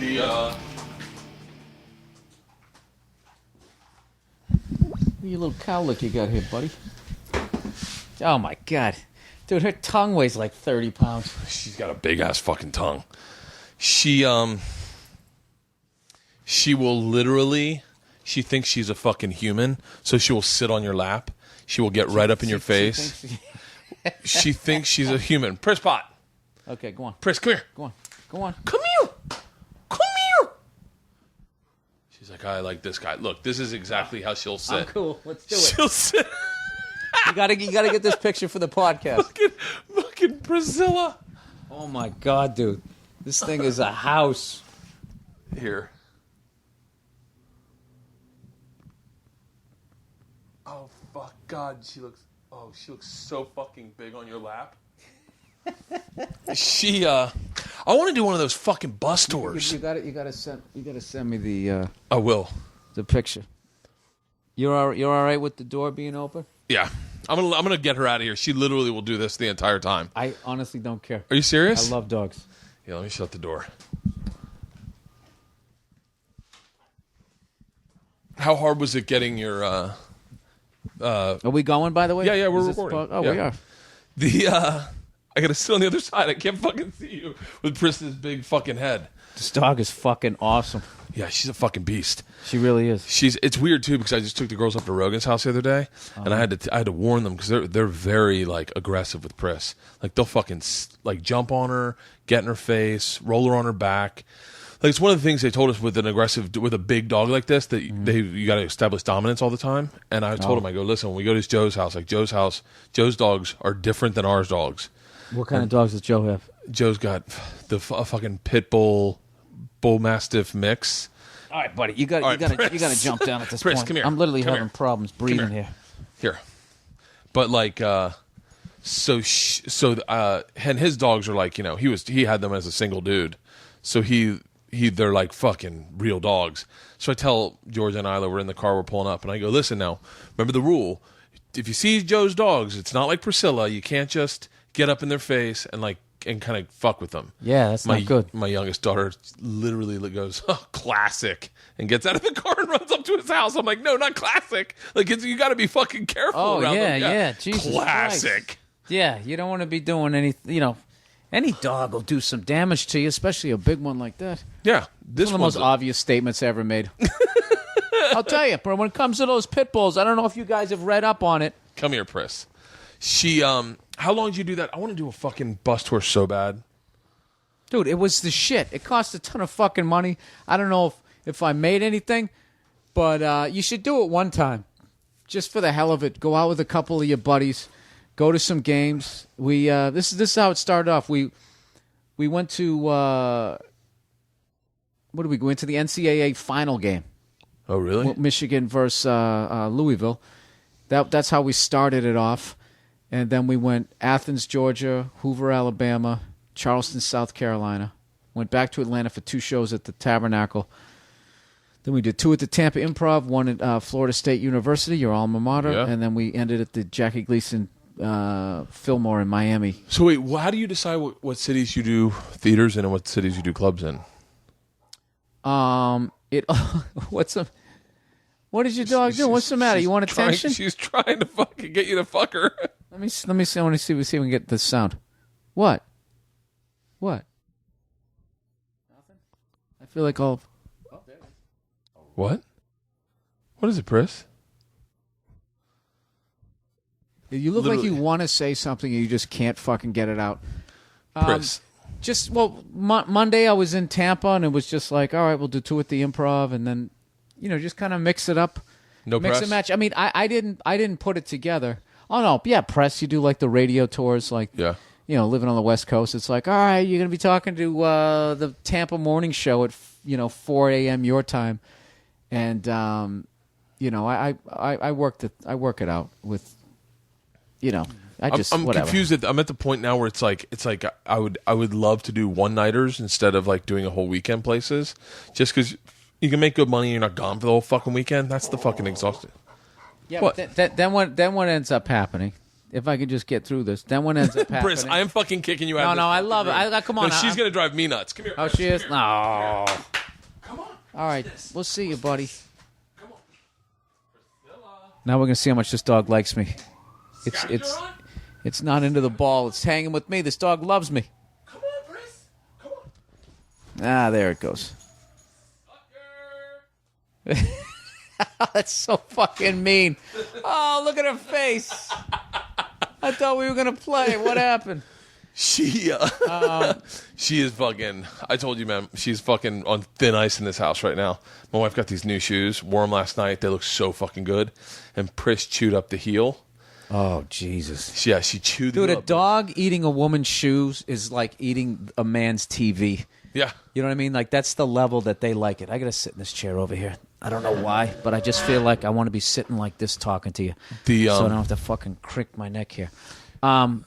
The You little cow lick you got here, buddy. Oh my god. Dude, her tongue weighs like 30 pounds. She's got a big ass fucking tongue. She will literally, she thinks she's a fucking human, so she will sit on your lap. She will get right up in your face. She thinks she's a human. Pris pot. Okay, go on. Pris, come here. Go on. Go on. Come here. Come here. She's like, I like this guy. Look, this is exactly how she'll sit. I'm cool. Let's do it. She'll sit. You gotta get this picture for the podcast. Fucking Priscilla. Oh my god, dude. This thing is a house. Here. Oh fuck God, she looks so fucking big on your lap. I want to do one of those fucking bus tours. You gotta send me the I will. the picture. You're all right with the door being open? Yeah. I'm gonna get her out of here. She literally will do this the entire time. I honestly don't care. Are you serious? I love dogs. Yeah, let me shut the door. How hard was it getting your Are we going, by the way? Yeah, we're Is this recording. Oh, Yeah. we are. I gotta sit on the other side. I can't fucking see you with Pris's big fucking head. This dog is fucking awesome. Yeah, she's a fucking beast. She really is. It's weird too because I just took the girls up to Rogan's house the other day, and I had to warn them because they're very like aggressive with Pris. Like they'll fucking like jump on her, get in her face, roll her on her back. Like it's one of the things they told us with a big dog like this that you got to establish dominance all the time. And I told them, I go, listen, when we go to Joe's house, Joe's dogs are different than ours dogs. What kind of dogs does Joe have? Joe's got a fucking pit bull mastiff mix. All right, buddy, you got to jump down at this Pris, point. come here. I'm literally Come having here. problems breathing here. Here, but like, and his dogs are like, he had them as a single dude, so they're like fucking real dogs. So I tell George and Isla, we're in the car, we're pulling up, and I go, listen now, remember the rule. If you see Joe's dogs, it's not like Priscilla. You can't just get up in their face and kind of fuck with them. Yeah, that's not good. My youngest daughter literally goes, oh, classic, and gets out of the car and runs up to his house. I'm like, no, not classic. Like, you got to be fucking careful around them. Yeah, Jesus classic. Christ. Yeah, you don't want to be doing any, any dog will do some damage to you, especially a big one like that. Yeah. This is one of the most obvious statements ever made. I'll tell you, but when it comes to those pit bulls, I don't know if you guys have read up on it. Come here, Pris. How long did you do that? I want to do a fucking bus tour so bad. Dude, it was the shit. It cost a ton of fucking money. I don't know if I made anything, but you should do it one time. Just for the hell of it. Go out with a couple of your buddies. Go to some games. We this is how it started off. We went to what did we go into the NCAA final game? Oh, really? Michigan versus Louisville. That's how we started it off. And then we went Athens, Georgia, Hoover, Alabama, Charleston, South Carolina. Went back to Atlanta for 2 shows at the Tabernacle. Then we did 2 at the Tampa Improv, 1 at Florida State University, your alma mater, and then we ended at the Jackie Gleason Fillmore in Miami. So wait, how do you decide what cities you do theaters in and what cities you do clubs in? What did your dog do? What's the matter? You want attention? She's trying to fucking get you to fuck her. Let me see. I want to see if we can get the sound. What? Nothing. I feel like all. Oh, there it is. What? What is it, Pris? You look like you want to say something and you just can't fucking get it out. Pris. Monday I was in Tampa and it was just like, all right, we'll do 2 at the Improv and then, just kind of mix it up. No mix press? and match. I mean, I didn't put it together. Oh no, yeah, press. You do like the radio tours, like living on the West Coast. It's like, all right, you're gonna be talking to the Tampa morning show at 4 a.m. your time, and I work it out with, I'm whatever. confused. I'm at the point now where it's like I would love to do one-nighters instead of like doing a whole weekend places, just because you can make good money and you're not gone for the whole fucking weekend. That's the fucking exhausting. Yeah, what? But then what ends up happening If I could just get through this. Then what ends up happening? Briss, I am fucking kicking you out. No, I love it. Come on. No, she's gonna drive me nuts. Come here. Oh, she is. No. Come on. All right, we'll see you, buddy. Come on. Priscilla. Now we're gonna see how much this dog likes me. It's not into the ball. It's hanging with me. This dog loves me. Come on, Briss. Come on. Ah, there it goes. That's so fucking mean. Oh, look at her face. I thought we were going to play. What happened? She is fucking, I told you, man, she's fucking on thin ice in this house right now. My wife got these new shoes, wore them last night. They look so fucking good. And Pris chewed up the heel. Oh, Jesus. Yeah, she chewed them Dude, up. a dog eating a woman's shoes is like eating a man's TV. Yeah. You know what I mean? Like, that's the level that they like it. I got to sit in this chair over here. I don't know why, but I just feel like I want to be sitting like this talking to you. So I don't have to fucking crick my neck here. What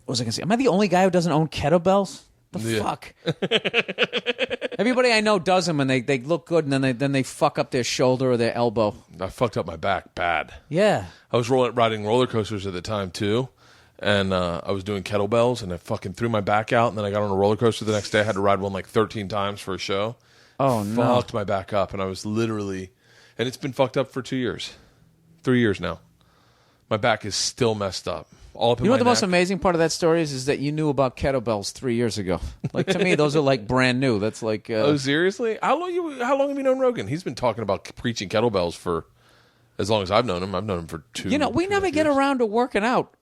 was I going to say? Am I the only guy who doesn't own kettlebells? Fuck? Everybody I know does them, and they look good, and then they fuck up their shoulder or their elbow. I fucked up my back bad. Yeah. I was riding roller coasters at the time, too. And I was doing kettlebells, and I fucking threw my back out, and then I got on a roller coaster the next day. I had to ride one like 13 times for a show. Oh, no. Fucked my back up, and I was literally... And it's been fucked up for 2 years. 3 years now. My back is still messed up. All up in You know my what the most neck. amazing part of that story is that you knew about kettlebells 3 years ago. Like, to me, those are like brand new. That's like... Oh, seriously? How long have you known Rogan? He's been talking about preaching kettlebells for as long as I've known him. I've known him for 2 You know, we never get around to working out.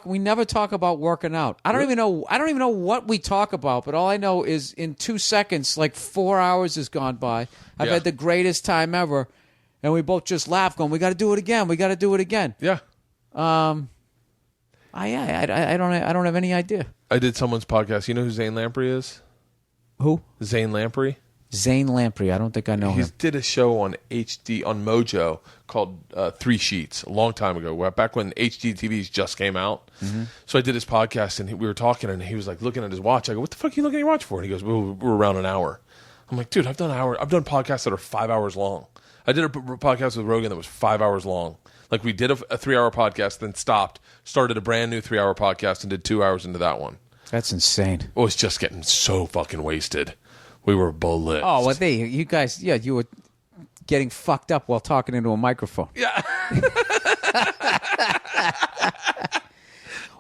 We never talk about working out. I don't even know what we talk about, but all I know is in 2 seconds, like 4 hours has gone by. I've had the greatest time ever, and we both just laugh, going, "We got to do it again. We got to do it again." Yeah. I don't have any idea. I did someone's podcast. You know who Zane Lamprey is? Who? Zane Lamprey. Zane Lamprey. I don't think I know him. He did a show on Mojo called Three Sheets a long time ago, back when HGTVs just came out. Mm-hmm. So I did his podcast, and we were talking, and he was like looking at his watch. I go, "What the fuck are you looking at your watch for?" And he goes, "We're around an hour." I'm like, "Dude, I've done podcasts that are 5 hours long. I did a podcast with Rogan that was 5 hours long. Like, we did a 3-hour podcast, then stopped, started a brand new 3-hour podcast, and did 2 hours into that one. That's insane. It was just getting so fucking wasted. We were bullets. Oh, well, you guys, you were getting fucked up while talking into a microphone. Yeah.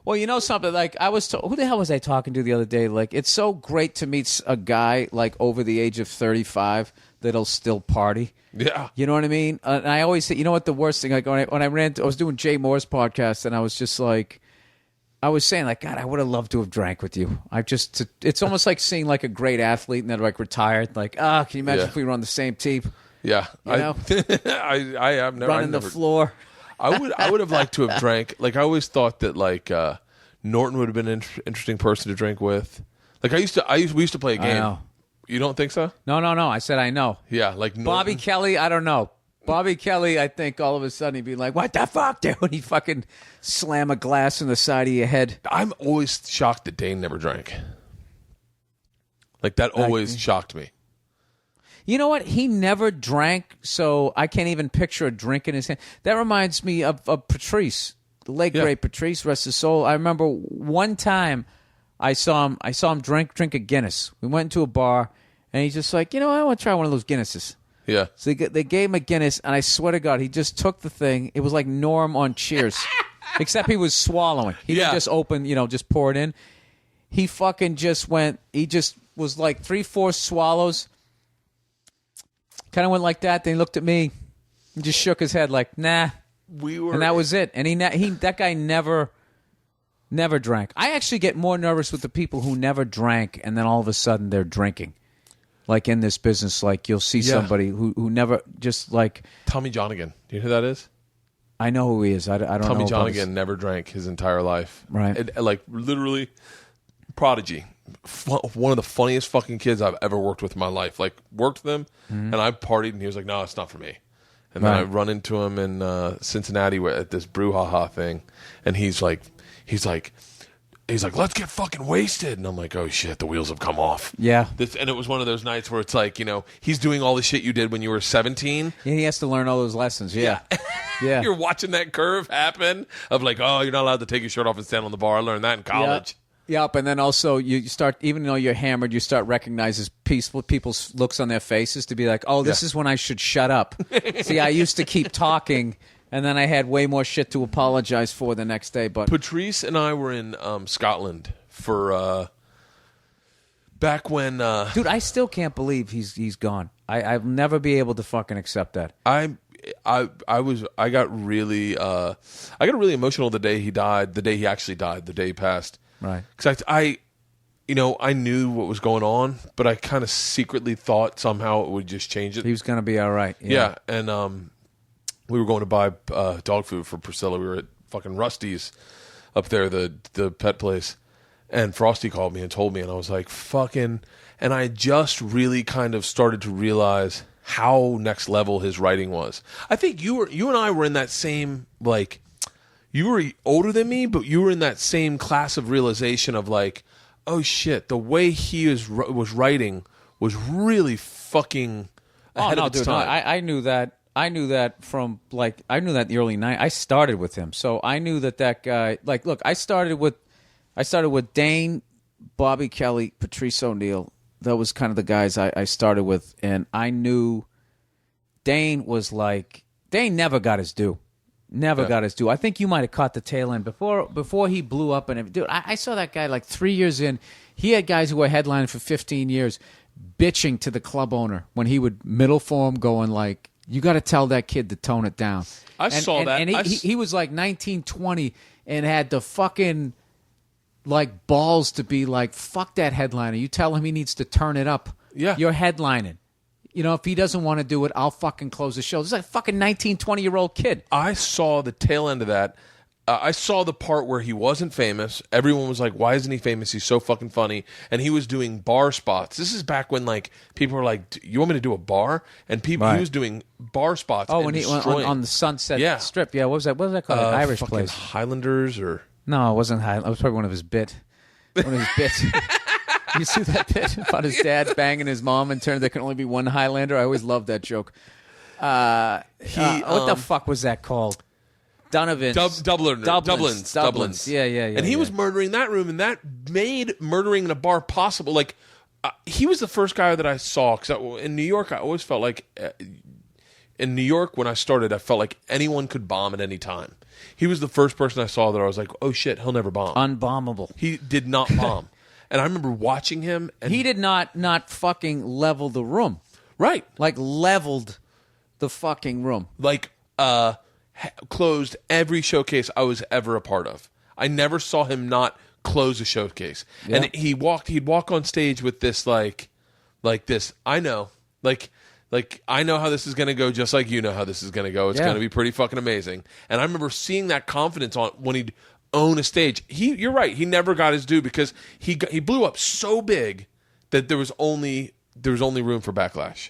Well, you know something? Like, who the hell was I talking to the other day? Like, it's so great to meet a guy, like, over the age of 35 that'll still party. Yeah. You know what I mean? And I always say, you know what the worst thing, like, when I was doing Jay Moore's podcast, and I was just like, I was saying, like, God, I would have loved to have drank with you. It's almost like seeing, like, a great athlete and they're, like, retired. Like, can you imagine if we were on the same team? Yeah. You know? I have never... Running the floor. I would have liked to have drank. Like, I always thought that, like, Norton would have been an interesting person to drink with. Like, we used to play a game. I know. You don't think so? No. I said I know. Yeah, like Norton. Bobby Kelly, I don't know. Bobby Kelly, I think all of a sudden he'd be like, "What the fuck, dude?" He'd fucking slam a glass in the side of your head. I'm always shocked that Dane never drank. Like, that always shocked me. You know what? He never drank, so I can't even picture a drink in his hand. That reminds me of Patrice, the late great Patrice, rest his soul. I remember one time I saw him drink a Guinness. We went into a bar, and he's just like, I want to try one of those Guinnesses. Yeah. So they gave him a Guinness, and I swear to God, he just took the thing. It was like Norm on Cheers, except he was swallowing. He didn't just open, just pour it in. He fucking just went. He just was like 3/4 swallows. Kind of went like that. Then he looked at me and just shook his head like, "Nah." And that was it. And that guy never drank. I actually get more nervous with the people who never drank, and then all of a sudden they're drinking. Like, in this business, like, you'll see somebody who never, just like... Tommy Johnigan. Do you know who that is? I know who he is. I don't know. Tommy Johnigan never drank his entire life. Right. Like, literally, prodigy. One of the funniest fucking kids I've ever worked with in my life. Like, worked with him, and I partied, and he was like, "No, it's not for me." And then I run into him in Cincinnati at this brouhaha thing, and he's like, he's like, let's get fucking wasted. And I'm like, oh shit, the wheels have come off. Yeah. And it was one of those nights where it's like, he's doing all the shit you did when you were 17. Yeah, he has to learn all those lessons. Yeah. Yeah. You're watching that curve happen of like, oh, you're not allowed to take your shirt off and stand on the bar. I learned that in college. Yep, and then also you start, even though you're hammered, you start recognizing people's looks on their faces to be like, oh, this is when I should shut up. See, I used to keep talking, and then I had way more shit to apologize for the next day. But Patrice and I were in Scotland for back when. Dude, I still can't believe he's gone. I'll never be able to fucking accept that. I got really emotional the day he died. The day he actually died. The day he passed. Right. Because I knew what was going on, but I kind of secretly thought somehow it would just change it. He was going to be all right. Yeah, and we were going to buy dog food for Priscilla. We were at fucking Rusty's up there, the pet place, and Frosty called me and told me, and I was like, fucking... And I just really kind of started to realize how next level his writing was. I think you and I were in that same, like... You were older than me, but you were in that same class of realization of like, oh shit, the way he was writing was really fucking ahead of its time. No, I knew that. I knew that from I knew that in the early 90s. I started with him, so I knew that guy. Like, look, I started with Dane, Bobby Kelly, Patrice O'Neal. That was kind of the guys I started with, and I knew Dane was like Dane never got his due. Never got his due. I think you might have caught the tail end before he blew up and everything. Dude, I saw that guy like 3 years in. He had guys who were headlining for 15 years bitching to the club owner when he would middle form going like, you got to tell that kid to tone it down. I saw that. And he was like 19, 20 and had the fucking like balls to be like, fuck that headliner. You tell him he needs to turn it up. Yeah. You're headlining. If he doesn't want to do it, I'll fucking close the show. This is like a fucking 19, 20-year-old kid. I saw the tail end of that. I saw the part where he wasn't famous. Everyone was like, why isn't he famous? He's so fucking funny. And he was doing bar spots. This is back when like people were like, you want me to do a bar? And he was doing bar spots. Oh, when he on the Sunset Strip. Yeah, what was that? What was that called? An Irish place. Highlanders or... No, it wasn't Highland. It was probably one of his bits. You see that bit about his dad banging his mom and there can only be one Highlander? I always loved that joke. What the fuck was that called? Donovan's. Dublin's. Yeah. And he was murdering that room, and that made murdering in a bar possible. Like, he was the first guy that I saw, because in New York, I always felt like... in New York, when I started, I felt like anyone could bomb at any time. He was the first person I saw that I was like, oh shit, he'll never bomb. Unbombable. He did not bomb. And I remember watching him. And he did not fucking level the room. Right. Like, leveled the fucking room. Like, closed every showcase I was ever a part of. I never saw him not close a showcase. Yeah. And he'd walk on stage with this, like this, I know. Like, I know how this is going to go, just like you know how this is going to go. It's going to be pretty fucking amazing. And I remember seeing that confidence when he'd own a stage. You're right. He never got his due because he blew up so big that there was only room for backlash.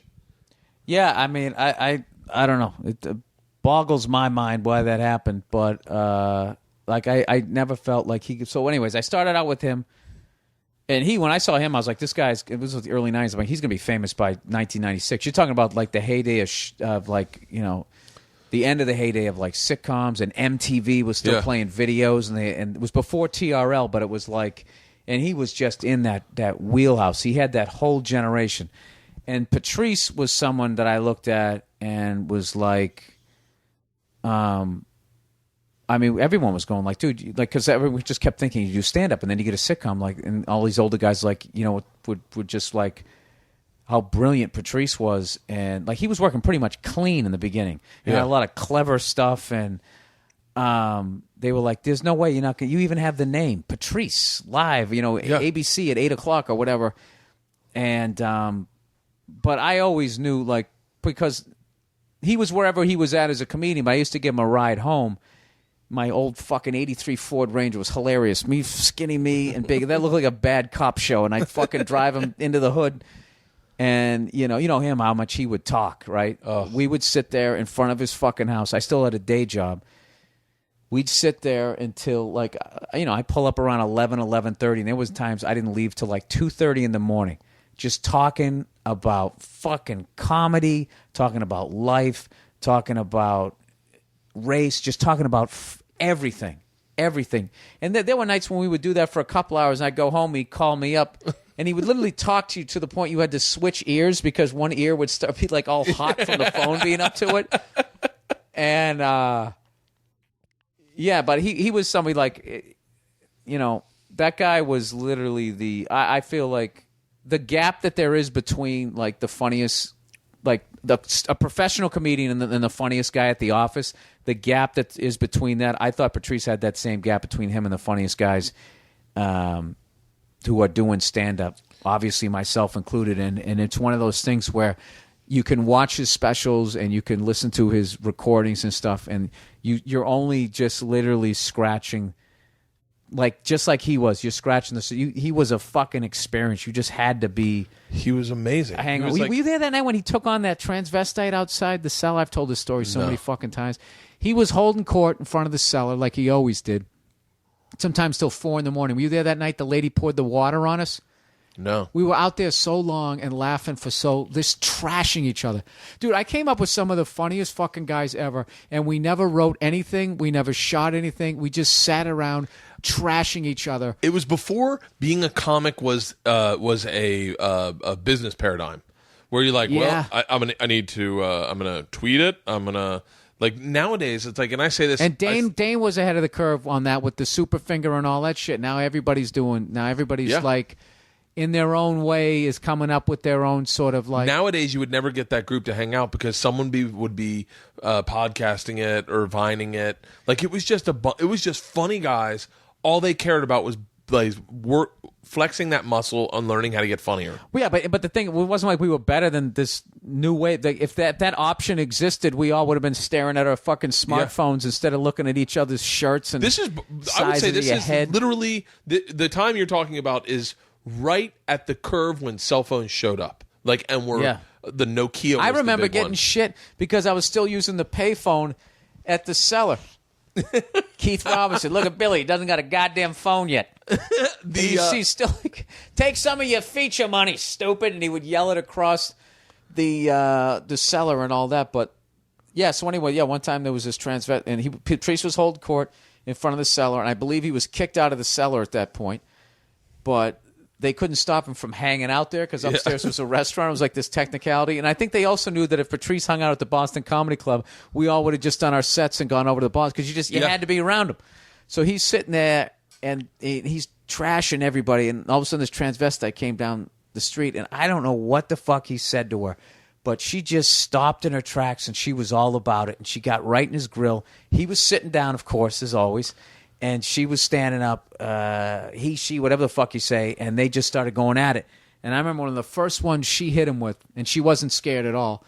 Yeah, I mean, I don't know. It boggles my mind why that happened, but I never felt like he could. So, anyways, I started out with him, and when I saw him, I was like, this guy's. It was the early '90s. I'm like, he's gonna be famous by 1996. You're talking about like the heyday of like the end of the heyday of like sitcoms, and MTV was still playing videos, and it was before TRL, but it was like, and he was just in that wheelhouse. He had that whole generation, and Patrice was someone that I looked at and was like, I mean, everyone was going like, dude, like, because everyone just kept thinking you do stand up and then you get a sitcom, like, and all these older guys like, would just like how brilliant Patrice was, and like he was working pretty much clean in the beginning. He had a lot of clever stuff, and they were like, "There's no way you're not gonna. You even have the name Patrice live, ABC at 8:00 or whatever." And but I always knew, like, because he was wherever he was at as a comedian. But I used to give him a ride home. My old fucking '83 Ford Ranger was hilarious. Me, skinny me, and big. That looked like a bad cop show, and I'd fucking drive him into the hood. And, you know him, how much he would talk, right? We would sit there in front of his fucking house. I still had a day job. we'd sit there until like, I pull up around 11:30, and there was times I didn't leave till like 2:30 in the morning, just talking about fucking comedy, talking about life, talking about race, just talking about everything. And there were nights when we would do that for a couple hours, and I'd go home, he'd call me up, and he would literally talk to you to the point you had to switch ears because one ear would start be like all hot from the phone being up to it. And but he was somebody like, that guy was literally I feel like the gap that there is between like the funniest, like a professional comedian and the funniest guy at the office, the gap that is between that, I thought Patrice had that same gap between him and the funniest guys who are doing stand-up, obviously myself included. And it's one of those things where you can watch his specials and you can listen to his recordings and stuff, and you're only just literally scratching, just like he was. You're scratching he was a fucking experience. You just had to be. He was amazing. Were you there that night when he took on that transvestite outside the cellar? I've told this story so many fucking times. He was holding court in front of the cellar like he always did. Sometimes till 4 a.m. Were you there that night the lady poured the water on us? No. We were out there so long and laughing for just trashing each other. Dude, I came up with some of the funniest fucking guys ever, and we never wrote anything. We never shot anything. We just sat around trashing each other. It was before being a comic was a business paradigm, where you're like, I'm gonna tweet it. I'm gonna. Like nowadays, it's like, and I say this, and Dane was ahead of the curve on that with the super finger and all that shit. Now everybody's like, in their own way, is coming up with their own sort of like. Nowadays, you would never get that group to hang out because someone would be podcasting it or vining it. Like it was just funny guys. All they cared about was flexing that muscle and learning how to get funnier. Well, yeah, but the thing, it wasn't like we were better than this new way. If that option existed, we all would have been staring at our fucking smartphones instead of looking at each other's shirts and I would say this is literally the time you're talking about is right at the curve when cell phones showed up. Like, and the Nokia was I remember the big getting one. shit because I was still using the payphone at the cellar. Keith Robinson, look at Billy. He doesn't got a goddamn phone yet. He's still like, take some of your feature money, stupid. And he would yell it across the cellar and all that. But yeah, so anyway, one time there was this transvestite, and Patrice was holding court in front of the cellar, and I believe he was kicked out of the cellar at that point. But they couldn't stop him from hanging out there because upstairs was a restaurant. It was like this technicality. And I think they also knew that if Patrice hung out at the Boston Comedy Club, we all would have just done our sets and gone over to the Boston because you had to be around him. So he's sitting there, and he's trashing everybody. And all of a sudden this transvestite came down the street, and I don't know what the fuck he said to her, but she just stopped in her tracks, and she was all about it. And she got right in his grill. He was sitting down, of course, as always. And she was standing up, he, she, whatever the fuck you say, and they just started going at it. And I remember one of the first ones she hit him with, and she wasn't scared at all.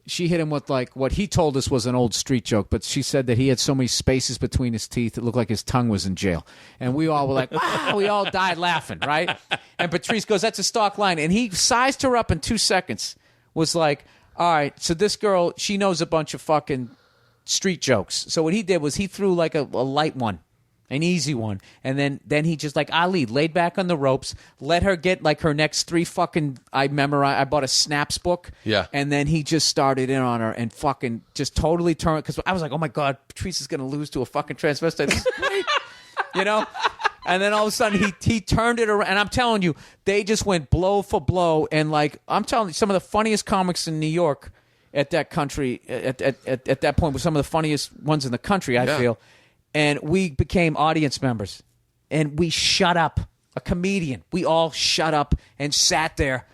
She hit him with, like, what he told us was an old street joke, but she said that he had so many spaces between his teeth, it looked like his tongue was in jail. And we all were like, wow, we all died laughing, right? And Patrice goes, that's a stock line. And he sized her up in 2 seconds, was like, all right, so this girl, she knows a bunch of fucking street jokes. So what he did was he threw like a light one, an easy one, and then he just like Ali laid back on the ropes, let her get like her next 3 fucking. I bought a snaps book, and then he just started in on her and fucking just totally turned, because I was like, oh my god, Patrice is gonna lose to a fucking transvestite. This is great. And then all of a sudden he turned it around, and I'm telling you, they just went blow for blow, and like I'm telling you, some of the funniest comics in New York at that country at that point were some of the funniest ones in the country, I feel. And we became audience members, and we shut up. A comedian, we all shut up and sat there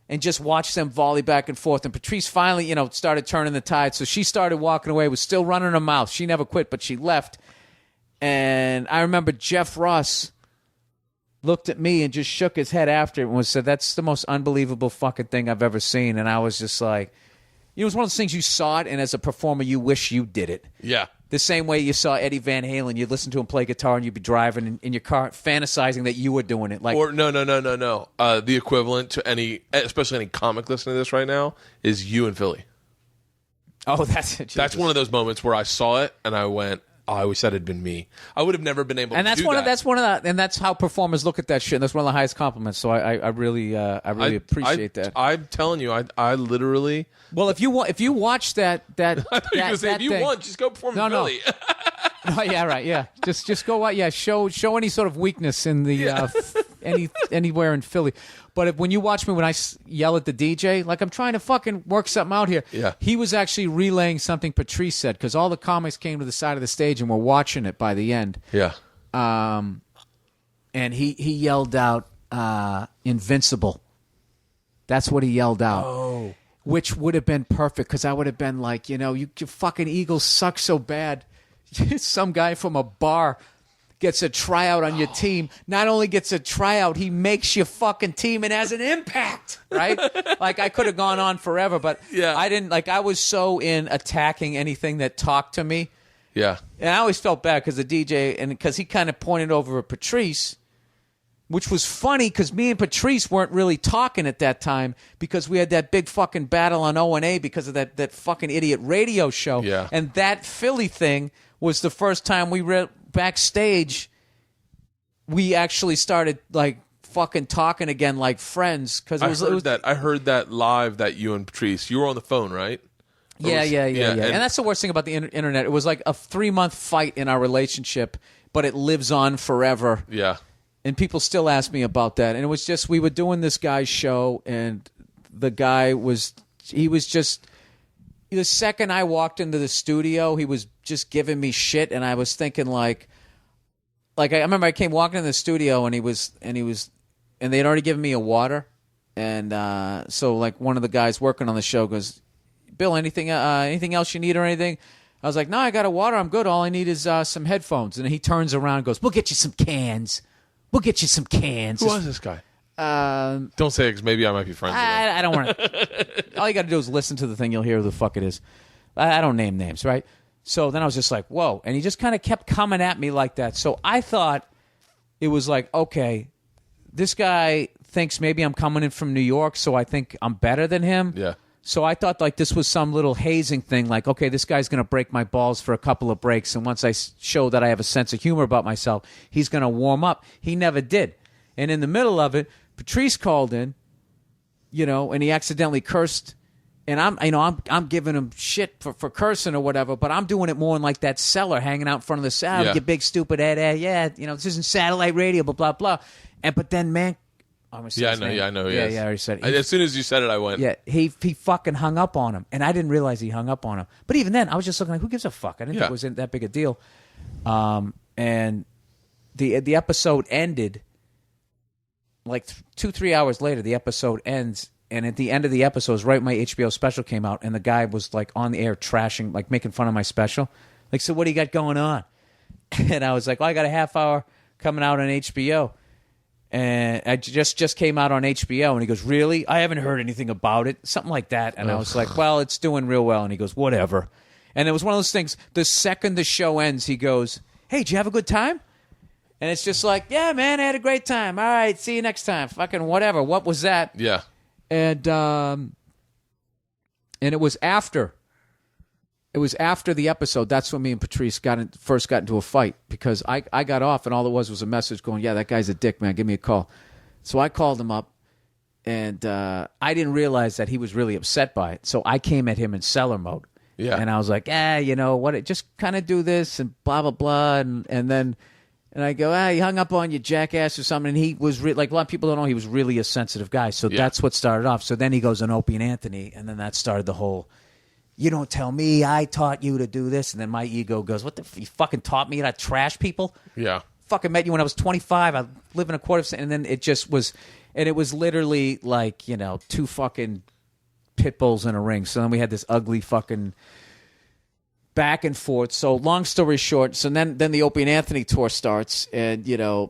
and just watched them volley back and forth. And Patrice finally, started turning the tide. So she started walking away, was still running her mouth. She never quit, but she left. And I remember Jeff Ross looked at me and just shook his head after it and said, that's the most unbelievable fucking thing I've ever seen. And I was just like, it was one of those things, you saw it, and as a performer, you wish you did it. Yeah. The same way you saw Eddie Van Halen, you'd listen to him play guitar, and you'd be driving in your car, fantasizing that you were doing it. Like, or no. The equivalent to especially any comic listening to this right now, is you in Philly. Oh, that's it. That's one of those moments where I saw it, and I went, oh, I wish that had been me. I would have never been able And to that's do one that. of and that's how performers look at that shit. And that's one of the highest compliments. So I really appreciate that. I'm telling you, I literally. Well, if you watch that I thought you were gonna say, if you want, just go perform in Philly. Oh yeah, right. Yeah, just go out. Yeah, show any sort of weakness in the anywhere in Philly. But when you watch me when I yell at the DJ, like I'm trying to fucking work something out here. Yeah. He was actually relaying something Patrice said because all the comics came to the side of the stage and were watching it by the end. Yeah. And he yelled out "Invincible." That's what he yelled out. Oh. Which would have been perfect because I would have been like, you fucking Eagles suck so bad. Some guy from a bar gets a tryout on your team. Not only gets a tryout, he makes your fucking team and has an impact, right? Like I could have gone on forever, but I didn't. Like I was so in attacking anything that talked to me. Yeah. And I always felt bad because the DJ, and because he kind of pointed over at Patrice, which was funny because me and Patrice weren't really talking at that time because we had that big fucking battle on O&A because of that fucking idiot radio show. Yeah. And that Philly thing was the first time we were backstage. We actually started like fucking talking again like friends because I heard that live that you and Patrice. You were on the phone, right? Yeah. And And that's the worst thing about the internet. It was like a 3-month fight in our relationship, but it lives on forever. Yeah. And people still ask me about that. And it was just, we were doing this guy's show, and the guy the second I walked into the studio, he was just giving me shit. And I was thinking like I remember I came walking in the studio and and they had already given me a water. And so like one of the guys working on the show goes, Bill, anything else you need or anything? I was like, no, I got a water. I'm good. All I need is some headphones. And he turns around and goes, we'll get you some cans. Who was this guy? Don't say it because maybe I might be friends with him. I don't want to. All you got to do is listen to the thing. You'll hear who the fuck it is. I don't name names, right? So then I was just like, whoa. And he just kind of kept coming at me like that. So I thought it was like, okay, this guy thinks maybe I'm coming in from New York, so I think I'm better than him. Yeah. So I thought like this was some little hazing thing, like, okay, this guy's going to break my balls for a couple of breaks, and once I show that I have a sense of humor about myself, he's going to warm up. He never did. And in the middle of it, Patrice called in, and he accidentally cursed, and I'm giving him shit for cursing or whatever, but I'm doing it more in like that cellar hanging out in front of the sound, you big stupid head, this isn't satellite radio, blah, blah, blah. But then, man, I know. Yeah, I know. Yeah, I already said it. As soon as you said it, I went. Yeah, he fucking hung up on him, and I didn't realize he hung up on him. But even then, I was just looking like, who gives a fuck? I didn't think it was that big a deal. And the episode ended like 2-3 hours later. The episode ends, and at the end of the episode, is right when my HBO special came out, and the guy was like on the air trashing, like making fun of my special. Like, so what do you got going on? And I was like, well, I got a half hour coming out on HBO. And I just came out on HBO, and he goes, really? I haven't heard anything about it. Something like that. And I was like, well, it's doing real well. And he goes, whatever. And it was one of those things, the second the show ends, he goes, hey, did you have a good time? And it's just like, yeah, man, I had a great time. All right, see you next time. Fucking whatever. What was that? Yeah. And it was after. It was after the episode. That's when me and Patrice first got into a fight, because I got off and all it was a message going, yeah, that guy's a dick, man. Give me a call. So I called him up, and I didn't realize that he was really upset by it. So I came at him in seller mode. Yeah. And I was like, what? Just kind of do this and blah, blah, blah. And then I go, you hung up on you, jackass, or something. And he was like, a lot of people don't know, he was really a sensitive guy. So that's what started off. So then he goes on Opie and Anthony, and then that started the whole, you don't tell me I taught you to do this. And then my ego goes, what you fucking taught me to trash people? Yeah. Fucking met you when I was 25. I live in a quarter of a cent. And then it just was, and it was literally like, two fucking pit bulls in a ring. So then we had this ugly fucking back and forth. So long story short, so then the Opie and Anthony tour starts, and I'm.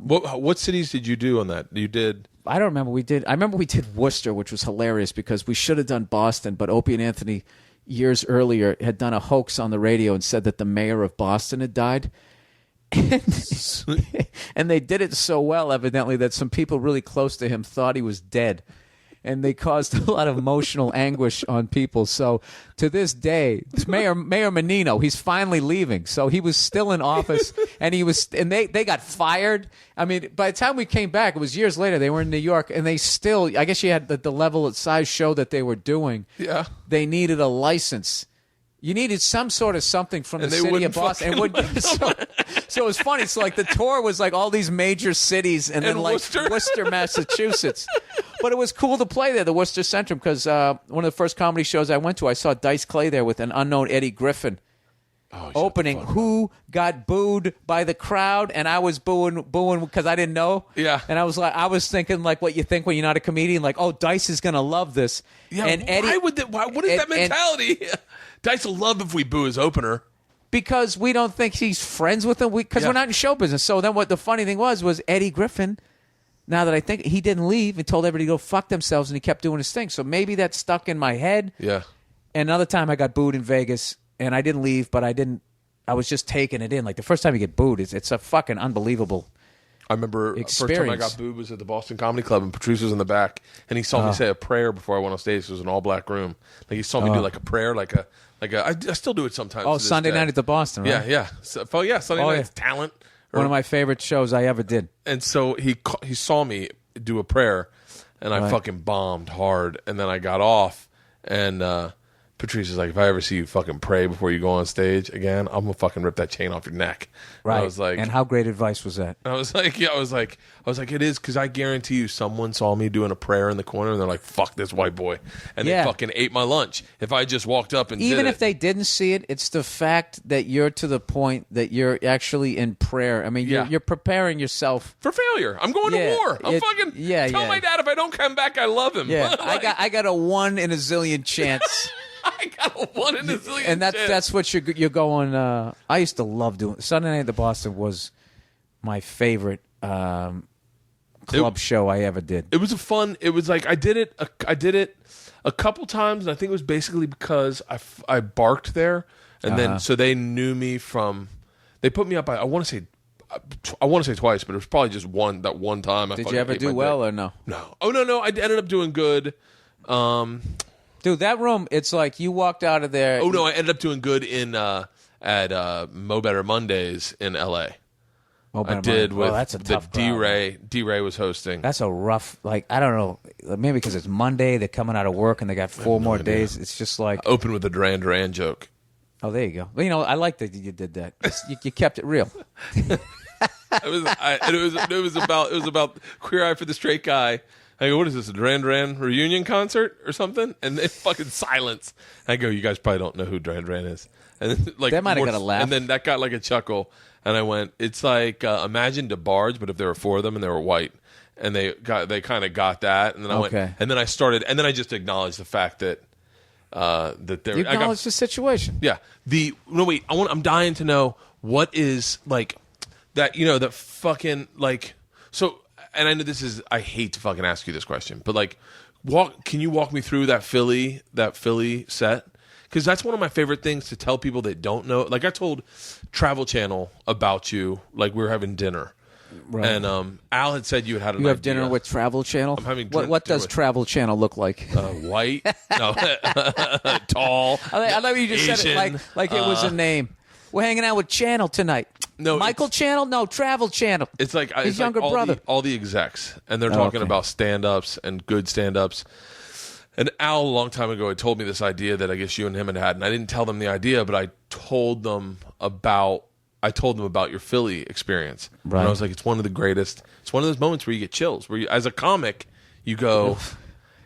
What cities did you do on that? You did. I don't remember. I remember we did Worcester, which was hilarious because we should have done Boston, but Opie and Anthony years earlier had done a hoax on the radio and said that the mayor of Boston had died. And they did it so well, evidently, that some people really close to him thought he was dead. and they caused a lot of emotional anguish on people. So to this day, Mayor Menino, he's finally leaving. So he was still in office, and they got fired. I mean, by the time we came back, it was years later. They were in New York, and they still, I guess you had the level of size show that they were doing. Yeah. They needed a license. You needed some sort of something from the city of Boston. So it was funny. So like the tour was like all these major cities and then like Worcester, Massachusetts. But it was cool to play there, the Worcester Centrum, because one of the first comedy shows I went to, I saw Dice Clay there with an unknown Eddie Griffin opening, who got booed by the crowd, and I was booing because I didn't know. Yeah. And I was thinking like what you think when you're not a comedian, like, oh, Dice is gonna love this. Yeah. And Eddie, what is that mentality? Dice will love if we boo his opener. Because we don't think he's friends with him, because we're not in show business. So then what the funny thing was Eddie Griffin, now that I think, he didn't leave and told everybody to go fuck themselves, and he kept doing his thing. So maybe that stuck in my head. Yeah. And another time I got booed in Vegas, and I didn't leave, but I was just taking it in. Like the first time you get booed, it's a fucking unbelievable I remember experience. First time I got booed was at the Boston Comedy Club, and Patrice was in the back, and he saw me say a prayer before I went on stage. It was an all-black room. Like he saw me do like a prayer, I still do it sometimes. Oh, Sunday night at the Boston, right? Yeah. Sunday night's talent. One of my favorite shows I ever did. And so he saw me do a prayer, and I fucking bombed hard. And then I got off, and Patrice is like, if I ever see you fucking pray before you go on stage again, I'm gonna fucking rip that chain off your neck. Right. And I was like, and how great advice was that? I was like, it is, because I guarantee you, someone saw me doing a prayer in the corner, and they're like, fuck this white boy, and they fucking ate my lunch. If I just walked up and even did if they didn't see it, it's the fact that you're to the point that you're actually in prayer. I mean, you're preparing yourself for failure. I'm going to war. I'm fucking tell my dad if I don't come back, I love him. Yeah, I got a 1 in a zillion chance. I got a 1 in a zillion. And that's what you're going. I used to love doing Sunday Night at the Boston. Was my favorite club show I ever did. It was a fun. It was like I did it a couple times, and I think it was basically because I barked there, and then so they knew me from. They put me up. I want to say twice, but it was probably just that one time. Did you ever do well or no? No. Oh no. I ended up doing good. Dude, that room, it's like you walked out of there. Oh, no, I ended up doing good at Mo Better Mondays in L.A. I did with that's a tough crowd. D-Ray was hosting. That's a rough, like, I don't know, maybe because it's Monday, they're coming out of work, and they got 4 more days. It's just like... I opened with a Duran Duran joke. Oh, there you go. Well, I like that you did that. You kept it real. It was about Queer Eye for the Straight Guy. I go, what is this, a Duran Duran reunion concert or something? And they fucking silence. I go, you guys probably don't know who Duran Duran is. And then, like, that might have got a laugh. And then that got like a chuckle. And I went, it's like imagine DeBarge, but if there were 4 of them and they were white. And they kind of got that. And then I went, and then I started, and then I just acknowledged the fact that there. You acknowledged the situation. Yeah. I'm dying to know what is like that. That fucking like so. And I know I hate to fucking ask you this question, but like, can you walk me through that Philly set? Because that's one of my favorite things to tell people that don't know. Like I told Travel Channel about you, like we were having dinner. Right. And Al had said you had an idea. You have dinner with Travel Channel? I'm having what does Travel Channel look like? White? No. Tall. I love you just Asian, said it like it was a name. We're hanging out with Channel tonight. No, Michael Channel? No, Travel Channel. It's like his younger brother. All the execs, and they're talking about stand-ups and good stand-ups. And Al, a long time ago, had told me this idea that I guess you and him had, and I didn't tell them the idea, but I told them about your Philly experience. Right. And I was like, it's one of the greatest. It's one of those moments where you get chills, where you, as a comic, you go,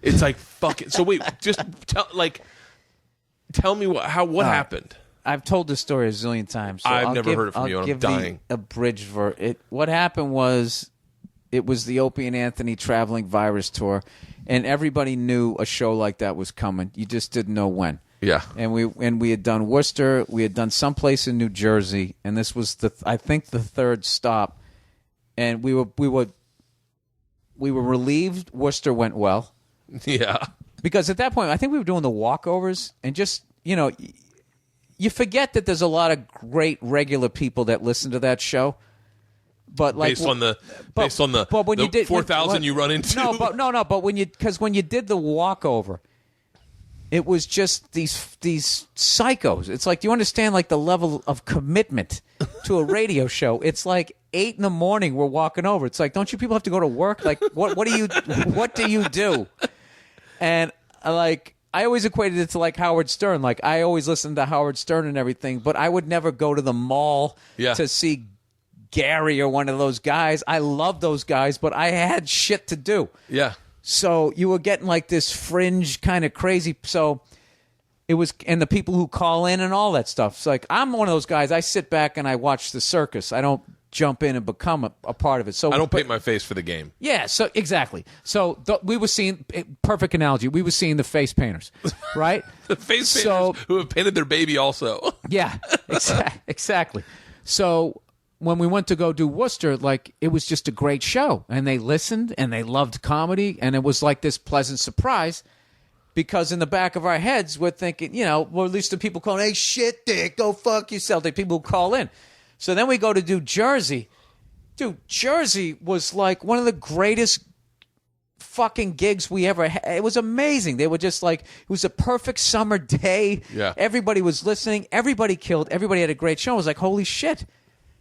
it's like fucking. So wait, just tell me what happened. I've told this story a zillion times. So I've never heard it from you, and I'm dying. A bridge for it. What happened was, it was the Opie and Anthony Traveling Virus Tour, and everybody knew a show like that was coming. You just didn't know when. Yeah. And we had done Worcester, we had done someplace in New Jersey, and this was I think the 3rd stop. And we were relieved Worcester went well. Yeah. Because at that point, I think we were doing the walkovers, and just, you forget that there's a lot of great regular people that listen to that show. But like based on the but when you did 4,000 you run into. But when you did the walkover, it was just these psychos. It's like, do you understand like the level of commitment to a radio show? It's like 8 a.m. we're walking over. It's like, don't you people have to go to work? Like, what do you do? And like, I always equated it to like Howard Stern. Like, I always listened to Howard Stern and everything, but I would never go to the mall to see Gary or one of those guys. I love those guys, but I had shit to do. Yeah. So you were getting like this fringe kind of crazy. So it was, and the people who call in and all that stuff. It's like, I'm one of those guys. I sit back and I watch the circus. I don't jump in and become a part of it. So I don't paint my face for the game. Yeah, so exactly. So we were seeing, perfect analogy, we were seeing the face painters, right? The face painters who have painted their baby also. Yeah, exactly. So when we went to go do Worcester, like, it was just a great show. And they listened and they loved comedy. And it was like this pleasant surprise because in the back of our heads, we're thinking, well, at least the people calling, hey, shit, dick, go fuck yourself. The people who call in. So then we go to do Jersey. Dude, Jersey was like one of the greatest fucking gigs we ever had. It was amazing. They were just like, it was a perfect summer day. Yeah. Everybody was listening. Everybody killed. Everybody had a great show. I was like, holy shit.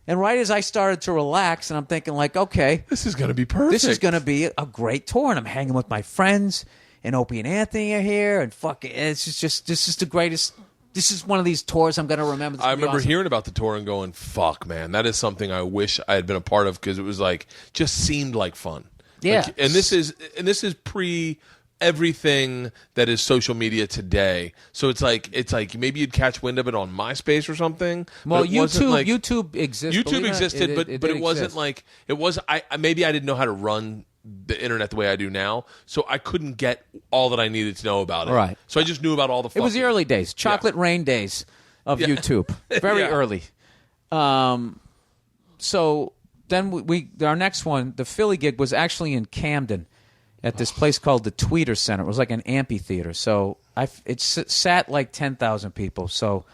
And right as I started to relax, and I'm thinking like, okay, this is going to be perfect. This is going to be a great tour. And I'm hanging with my friends, and Opie and Anthony are here, and fucking, this is the greatest. This is one of these tours I'm going to remember. I remember hearing about the tour and going, fuck, man, that is something I wish I had been a part of because it was like, just seemed like fun. Yeah. Like, and this is pre everything that is social media today. So it's like maybe you'd catch wind of it on MySpace or something. Well, YouTube existed. YouTube existed, but it wasn't exist. like it was. Maybe I didn't know how to run the internet the way I do now, so I couldn't get all that I needed to know about it. Right. So I just knew about all the. It was the early days, chocolate rain days of YouTube. Very early. So then our next one, the Philly gig, was actually in Camden at this place called the Tweeter Center. It was like an amphitheater. So it sat like 10,000 people. So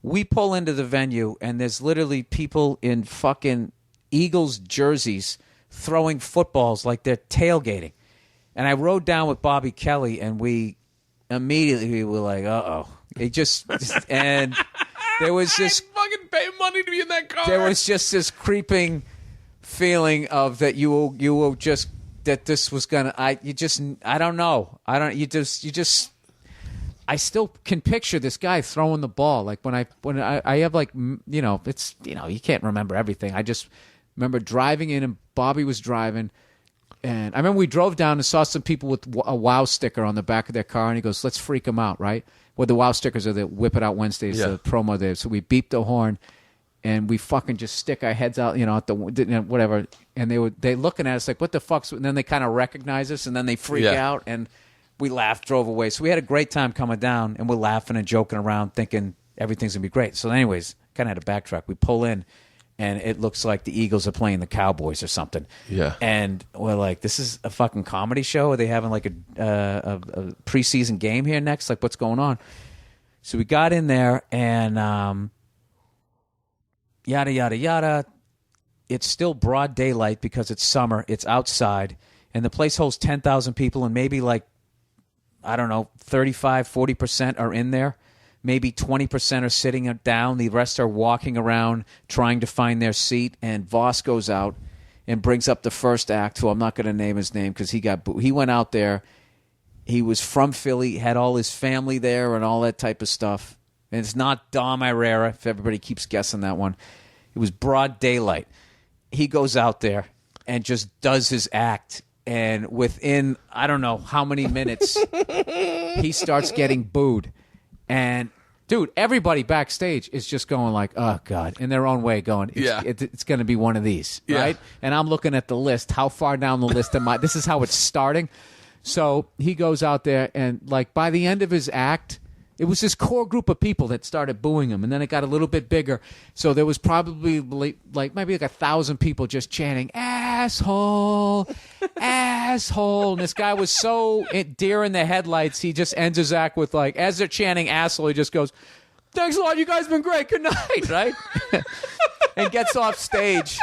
we pull into the venue, and there's literally people in fucking Eagles jerseys throwing footballs like they're tailgating. And I rode down with Bobby Kelly, and we immediately were like, uh-oh. It just and there was this... I fucking pay money to be in that car. There was just this creeping feeling of that you will just... that this was gonna, I don't know. I still can picture this guy throwing the ball. Like when I have like, it's, you can't remember everything. I just remember driving in, and Bobby was driving, and I remember we drove down and saw some people with a WOW sticker on the back of their car, and he goes, let's freak them out, right? Well, the WOW stickers are the Whip It Out Wednesdays, the promo there. So we beep the horn, and we fucking just stick our heads out, at the whatever, and they looking at us like, what the fuck's, and then they kind of recognize us, and then they freak out, and we laughed, drove away. So we had a great time coming down, and we're laughing and joking around, thinking everything's gonna be great. So anyways, kind of had to backtrack. We pull in, and it looks like the Eagles are playing the Cowboys or something. Yeah. And we're like, this is a fucking comedy show? Are they having like a preseason game here next? Like, what's going on? So we got in there, and yada, yada, yada. It's still broad daylight because it's summer. It's outside. And the place holds 10,000 people, and maybe like, I don't know, 35, 40% are in there. Maybe 20% are sitting down. The rest are walking around trying to find their seat. And Voss goes out and brings up the first act, who I'm not going to name his name because he went out there. He was from Philly, had all his family there and all that type of stuff. And it's not Dom Irrera, if everybody keeps guessing that one. It was broad daylight. He goes out there and just does his act. And within, I don't know how many minutes, he starts getting booed. And, dude, everybody backstage is just going like, oh, God, in their own way going, it's going to be one of these, right? And I'm looking at the list. How far down the list am I? This is how it's starting. So he goes out there, and, like, by the end of his act, it was this core group of people that started booing him, and then it got a little bit bigger. So there was probably like maybe like 1,000 people just chanting, asshole, asshole. And this guy was so deer in the headlights, he just ends his act with, like, as they're chanting asshole, he just goes, thanks a lot, you guys have been great, good night, right? And gets off stage.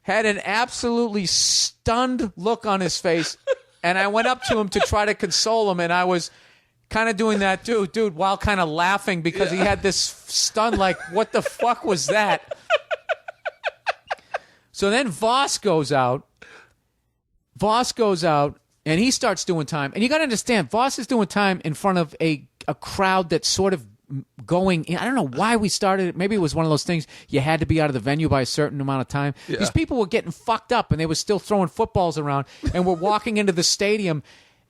had an absolutely stunned look on his face, and I went up to him to try to console him, and I was kind of doing that, dude, while kind of laughing because he had this stun, like, what the fuck was that? So then Voss goes out, and he starts doing time. And you got to understand, Voss is doing time in front of a crowd that's sort of going in. I don't know why we started it. Maybe it was one of those things you had to be out of the venue by a certain amount of time. Yeah. These people were getting fucked up, and they were still throwing footballs around, and we're walking into the stadium,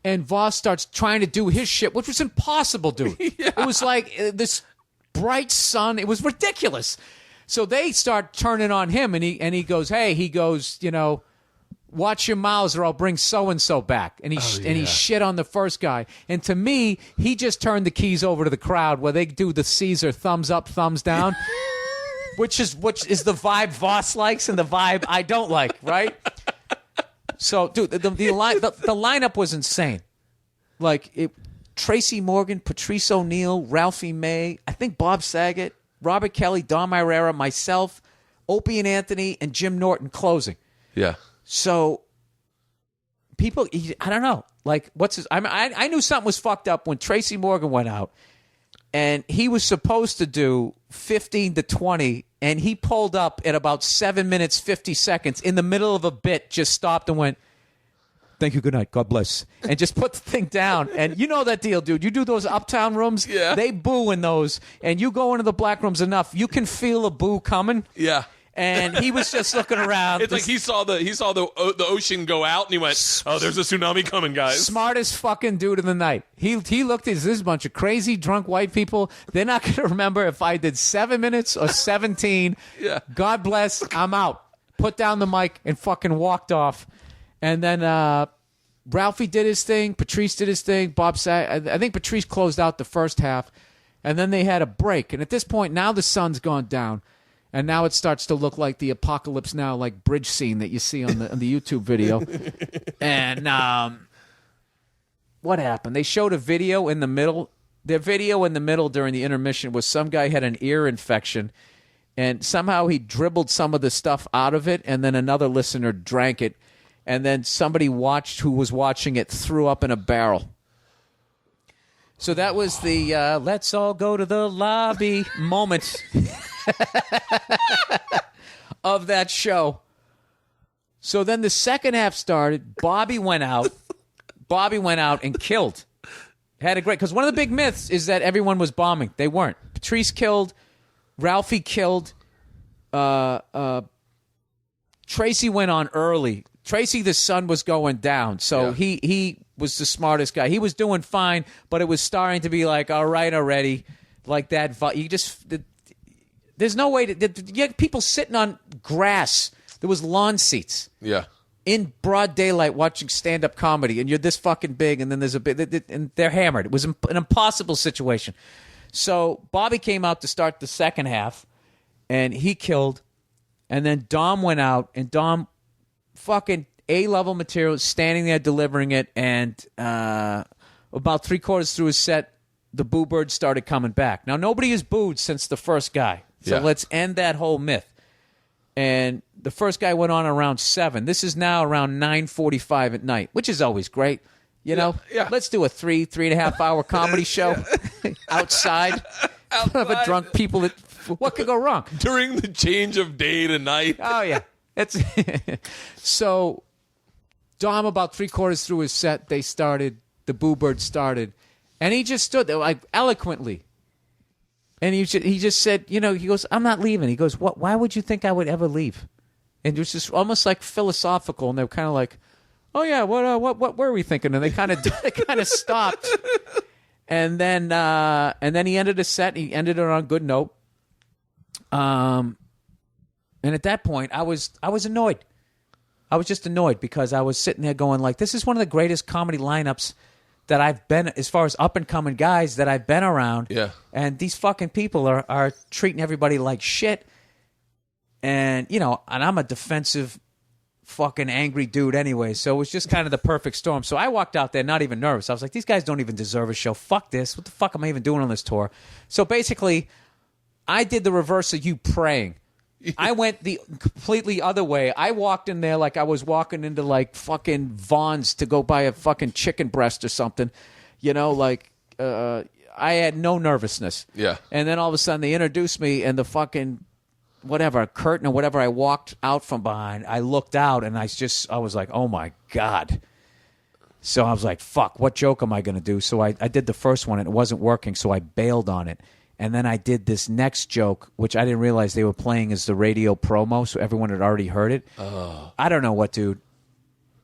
and Voss starts trying to do his shit, which was impossible, dude. It was like this bright sun. It was ridiculous. So they start turning on him, and he goes, you know, watch your mouths or I'll bring so-and-so back. And he shit on the first guy. And to me, he just turned the keys over to the crowd where they do the Caesar thumbs up, thumbs down, which is the vibe Voss likes and the vibe I don't like, right? So, dude, the lineup was insane. Like, Tracy Morgan, Patrice O'Neal, Ralphie May, I think Bob Saget, Robert Kelly, Dom Irrera, myself, Opie and Anthony, and Jim Norton closing. Yeah. So, people, I don't know. Like, I knew something was fucked up when Tracy Morgan went out, and he was supposed to do 15 to 20, and he pulled up at about 7 minutes, 50 seconds in the middle of a bit, just stopped and went, "Thank you, good night, God bless," and just put the thing down. And you know that deal, dude. You do those uptown rooms, they boo in those, and you go into the black rooms enough, you can feel a boo coming. Yeah. And he was just looking around. It's like he saw the ocean go out, and he went, "Oh, there's a tsunami coming, guys." Smartest fucking dude of the night. He looked at this bunch of crazy drunk white people. They're not going to remember if I did 7 minutes or 17. Yeah. God bless. I'm out. Put down the mic and fucking walked off. And then Ralphie did his thing. Patrice did his thing. Bob said, I think Patrice closed out the first half, and then they had a break. And at this point, now the sun's gone down. And now it starts to look like the Apocalypse Now, like bridge scene that you see on the YouTube video. And what happened? They showed a video in the middle. Their video in the middle during the intermission was some guy had an ear infection, and somehow he dribbled some of the stuff out of it, and then another listener drank it, and then somebody who was watching it threw up in a barrel. So that was the let's all go to the lobby moment of that show. So then the second half started. Bobby went out and killed. Had a great, because one of the big myths is that everyone was bombing. They weren't. Patrice killed. Ralphie killed. Tracy went on early. Tracy, the sun was going down, so he was the smartest guy. He was doing fine, but it was starting to be like, all right already, like that. There's no way you had people sitting on grass. There was lawn seats. Yeah. In broad daylight watching stand-up comedy, and you're this fucking big, and then there's a bit, and they're hammered. It was an impossible situation. So Bobby came out to start the second half, and he killed, and then Dom went out, and Dom fucking A-level material, standing there delivering it, and about three-quarters through his set, the boo bird started coming back. Now, nobody has booed since the first guy, so let's end that whole myth. And the first guy went on around 7. This is now around 9:45 at night, which is always great. You know, let's do a 3.5 hour comedy show outside of a drunk people. What could go wrong? During the change of day to night. Oh, yeah. So, Dom, about three-quarters through his set, the Boo Bird started, and he just stood there, like, eloquently. And he just said, he goes, "I'm not leaving." He goes, "What? Why would you think I would ever leave?" And it was just almost like philosophical, and they were kind of like, "Oh yeah, what were we thinking?" And they kind of stopped, and then he ended his set. He ended it on a good note. And at that point, I was annoyed. I was just annoyed because I was sitting there going like, "This is one of the greatest comedy lineups that I've been, as far as up and coming guys that I've been around." Yeah. And these fucking people are treating everybody like shit. And, and I'm a defensive fucking angry dude anyway. So it was just kind of the perfect storm. So I walked out there not even nervous. I was like, these guys don't even deserve a show. Fuck this. What the fuck am I even doing on this tour? So basically, I did the reverse of you praying. I went the completely other way. I walked in there like I was walking into like fucking Vaughn's to go buy a fucking chicken breast or something. You know, like I had no nervousness. Yeah. And then all of a sudden they introduced me and the fucking whatever curtain or whatever I walked out from behind. I looked out and I was like, oh my God. So I was like, fuck, what joke am I going to do? So I did the first one and it wasn't working, so I bailed on it. And then I did this next joke, which I didn't realize they were playing as the radio promo, so everyone had already heard it. Oh. I don't know what, dude.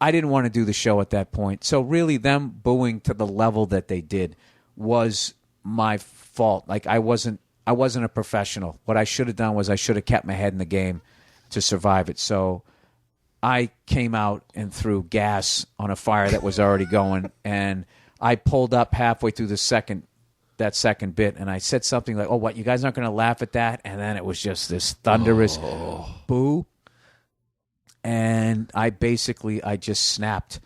I didn't want to do the show at that point. So really them booing to the level that they did was my fault. Like I wasn't a professional. What I should have done was I should have kept my head in the game to survive it. So I came out and threw gas on a fire that was already going, and I pulled up halfway through that second bit, and I said something like, oh, what, you guys aren't going to laugh at that? And then it was just this thunderous boo. And I just snapped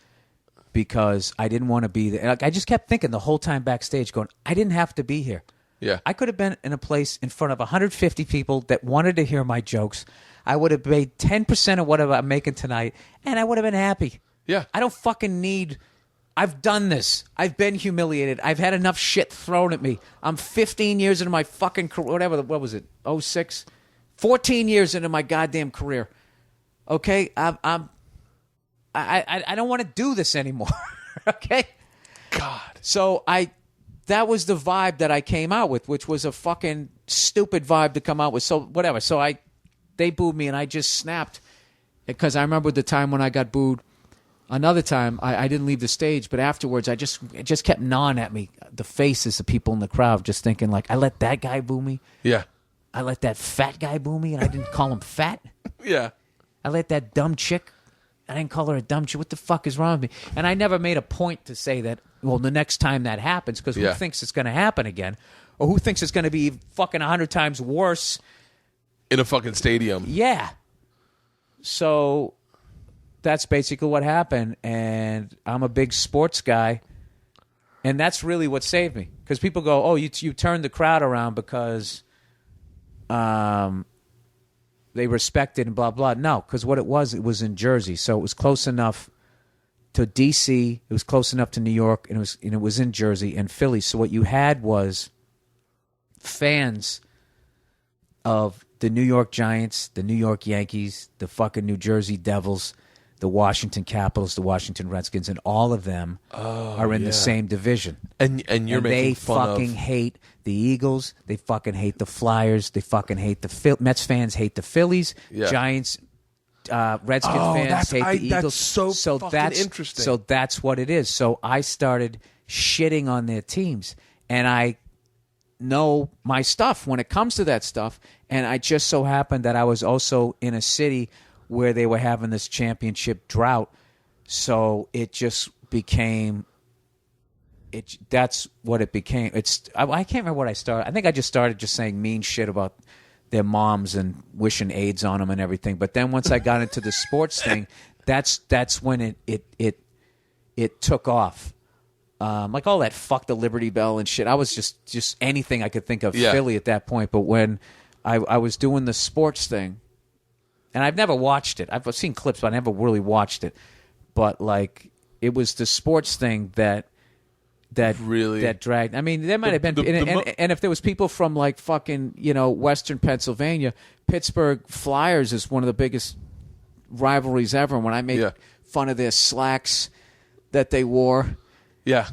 because I didn't want to be there. Like, I just kept thinking the whole time backstage going, I didn't have to be here. Yeah. I could have been in a place in front of 150 people that wanted to hear my jokes. I would have made 10% of what I'm making tonight, and I would have been happy. Yeah. I don't fucking need... I've done this. I've been humiliated. I've had enough shit thrown at me. I'm 15 years into my fucking career. Whatever. What was it? 06? 14 years into my goddamn career. Okay? I don't want to do this anymore. Okay? God. So that was the vibe that I came out with, which was a fucking stupid vibe to come out with. So whatever. So they booed me and I just snapped because I remember the time when I got booed. Another time, I didn't leave the stage, but afterwards, it just kept gnawing at me, the faces of people in the crowd, just thinking, like, I let that guy boo me. Yeah. I let that fat guy boo me, and I didn't call him fat. Yeah. I let that dumb chick, I didn't call her a dumb chick. What the fuck is wrong with me? And I never made a point to say that, well, the next time that happens, because who thinks it's going to happen again? Or who thinks it's going to be fucking 100 times worse? In a fucking stadium. Yeah. So... that's basically what happened, and I'm a big sports guy, and that's really what saved me. Because people go, oh, you turned the crowd around because they respected and blah, blah. No, because what it was in Jersey, so it was close enough to D.C., it was close enough to New York, and it was in Jersey and Philly. So what you had was fans of the New York Giants, the New York Yankees, the fucking New Jersey Devils, the Washington Capitals, the Washington Redskins, and all of them are in the same division. And you're making fun of... They fucking hate the Eagles. They fucking hate the Flyers. They fucking hate the Mets fans hate the Phillies. Yeah. Giants, Redskins fans hate the Eagles. That's so fucking interesting. So that's what it is. So I started shitting on their teams, and I know my stuff when it comes to that stuff, and I just so happened that I was also in a city where they were having this championship drought, so it just became. That's what it became. I can't remember what I started. I think I just started just saying mean shit about their moms and wishing AIDS on them and everything. But then once I got into the sports thing, that's when it took off. Like all that fuck the Liberty Bell and shit. I was just anything I could think of Philly at that point. But when I was doing the sports thing. And I've never watched it. I've seen clips, but I never really watched it. But like, it was the sports thing that dragged. I mean, there might have been, and if there was people from like fucking Western Pennsylvania, Pittsburgh Flyers is one of the biggest rivalries ever. When I made fun of their slacks that they wore, well,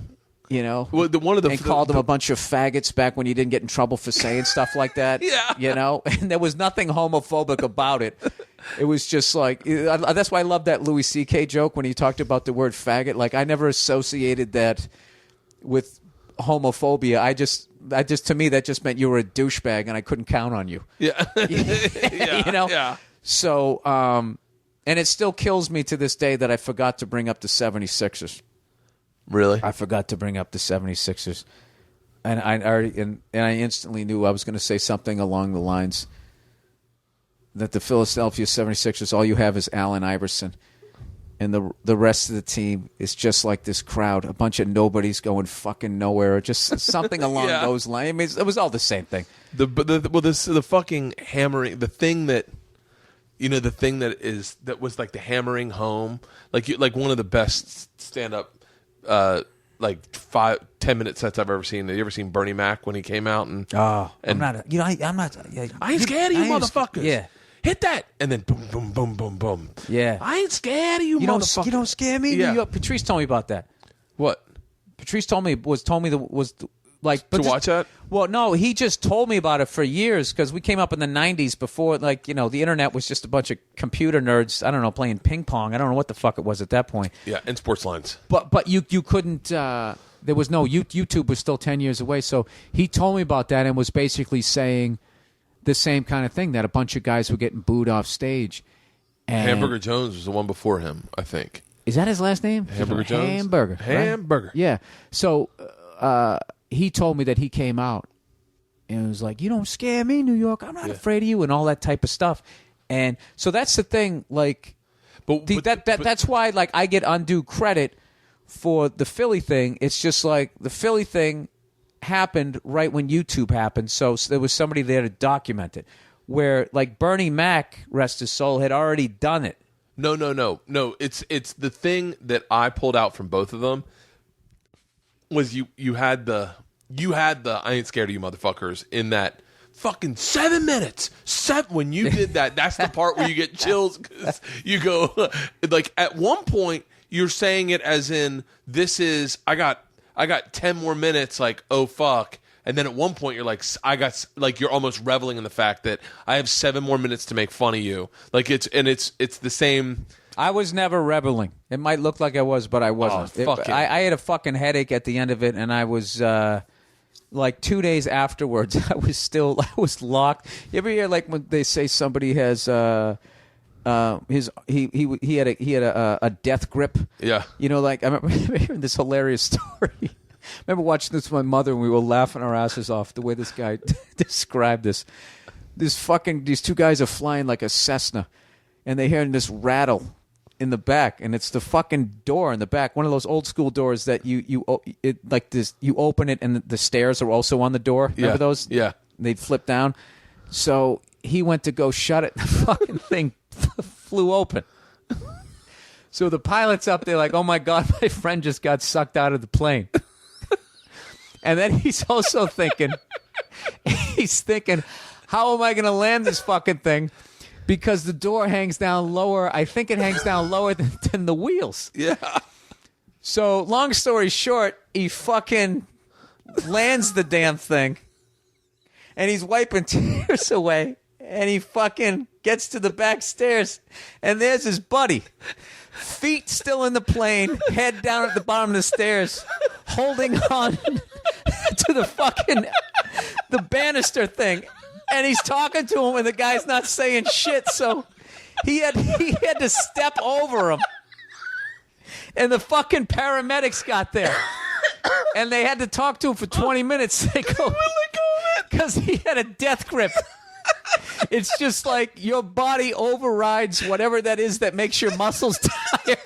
called them a bunch of faggots back when you didn't get in trouble for saying stuff like that. And there was nothing homophobic about it. It was just like, that's why I love that Louis C.K. joke when he talked about the word faggot. Like, I never associated that with homophobia. I just to me that just meant you were a douchebag and I couldn't count on you. So and it still kills me to this day that I forgot to bring up the 76ers. Really? I forgot to bring up the 76ers. And I instantly knew I was going to say something along the lines that the Philadelphia 76ers, all you have is Allen Iverson. And the rest of the team is just like this crowd, a bunch of nobodies going fucking nowhere, just something along those lines. I mean, it was all the same thing. The fucking hammering, the thing that You know, the thing that was like the hammering home, like one of the best stand up, like 5-10 minute sets I've ever seen. Have you ever seen Bernie Mac when he came out? And I'm not. I ain't scared of you, motherfuckers. Yeah. Hit that, and then boom, boom, boom, boom, boom. Yeah. I ain't scared of you, motherfucker. You don't scare me. Yeah. Patrice told me about that. What? Patrice told me like To watch that? Well, no, he just told me about it for years because we came up in the 90s before, like, you know, the internet was just a bunch of computer nerds, I don't know, playing ping pong. I don't know what the fuck it was at that point. Yeah, and sports lines. But you couldn't, there was no, YouTube was still 10 years away. So he told me about that and was basically saying the same kind of thing, that a bunch of guys were getting booed off stage. And Hamburger Jones was the one before him, I think. Is that his last name? Hamburger Jones? Hamburger. Right? Hamburger. Yeah. So he told me that he came out and was like, you don't scare me, New York. I'm not afraid of you, and all that type of stuff. And so that's the thing. Like, that's why, like, I get undue credit for the Philly thing. It's just like the Philly thing happened right when YouTube happened. So there was somebody there to document it. Where, like, Bernie Mac, rest his soul, had already done it. No. It's the thing that I pulled out from both of them was you had the I ain't scared of you motherfuckers in that fucking 7 minutes. When you did that, that's the part where you get chills because you go like at one point you're saying it as in this is I got 10 more minutes, like, oh fuck. And then at one point you're like, you're almost reveling in the fact that I have 7 more minutes to make fun of you. Like it's the same. I was never reveling. It might look like I was, but I wasn't. I had a fucking headache at the end of it, and I was like 2 days afterwards. I was locked. You ever hear like when they say somebody has he had a death grip? Yeah. You know, like I remember hearing this hilarious story. I remember watching this with my mother, and we were laughing our asses off the way this guy described this. These two guys are flying like a Cessna, and they're hearing this rattle in the back, and it's the fucking door in the back, one of those old school doors that you open it, and the stairs are also on the door. Remember those? Yeah. They'd flip down. So he went to go shut it, and the fucking thing flew open. So the pilot's up there like, oh my God, my friend just got sucked out of the plane. And then he's also thinking, how am I going to land this fucking thing? Because the door hangs down lower. I think it hangs down lower than the wheels. Yeah. So long story short, he fucking lands the damn thing. And he's wiping tears away. And he fucking gets to the back stairs. And there's his buddy. Feet still in the plane. Head down at the bottom of the stairs. Holding on to the banister thing, and he's talking to him, and the guy's not saying shit. So he had to step over him, and the fucking paramedics got there, and they had to talk to him for 20 minutes. They go because he had a death grip. It's just like your body overrides whatever that is that makes your muscles tired.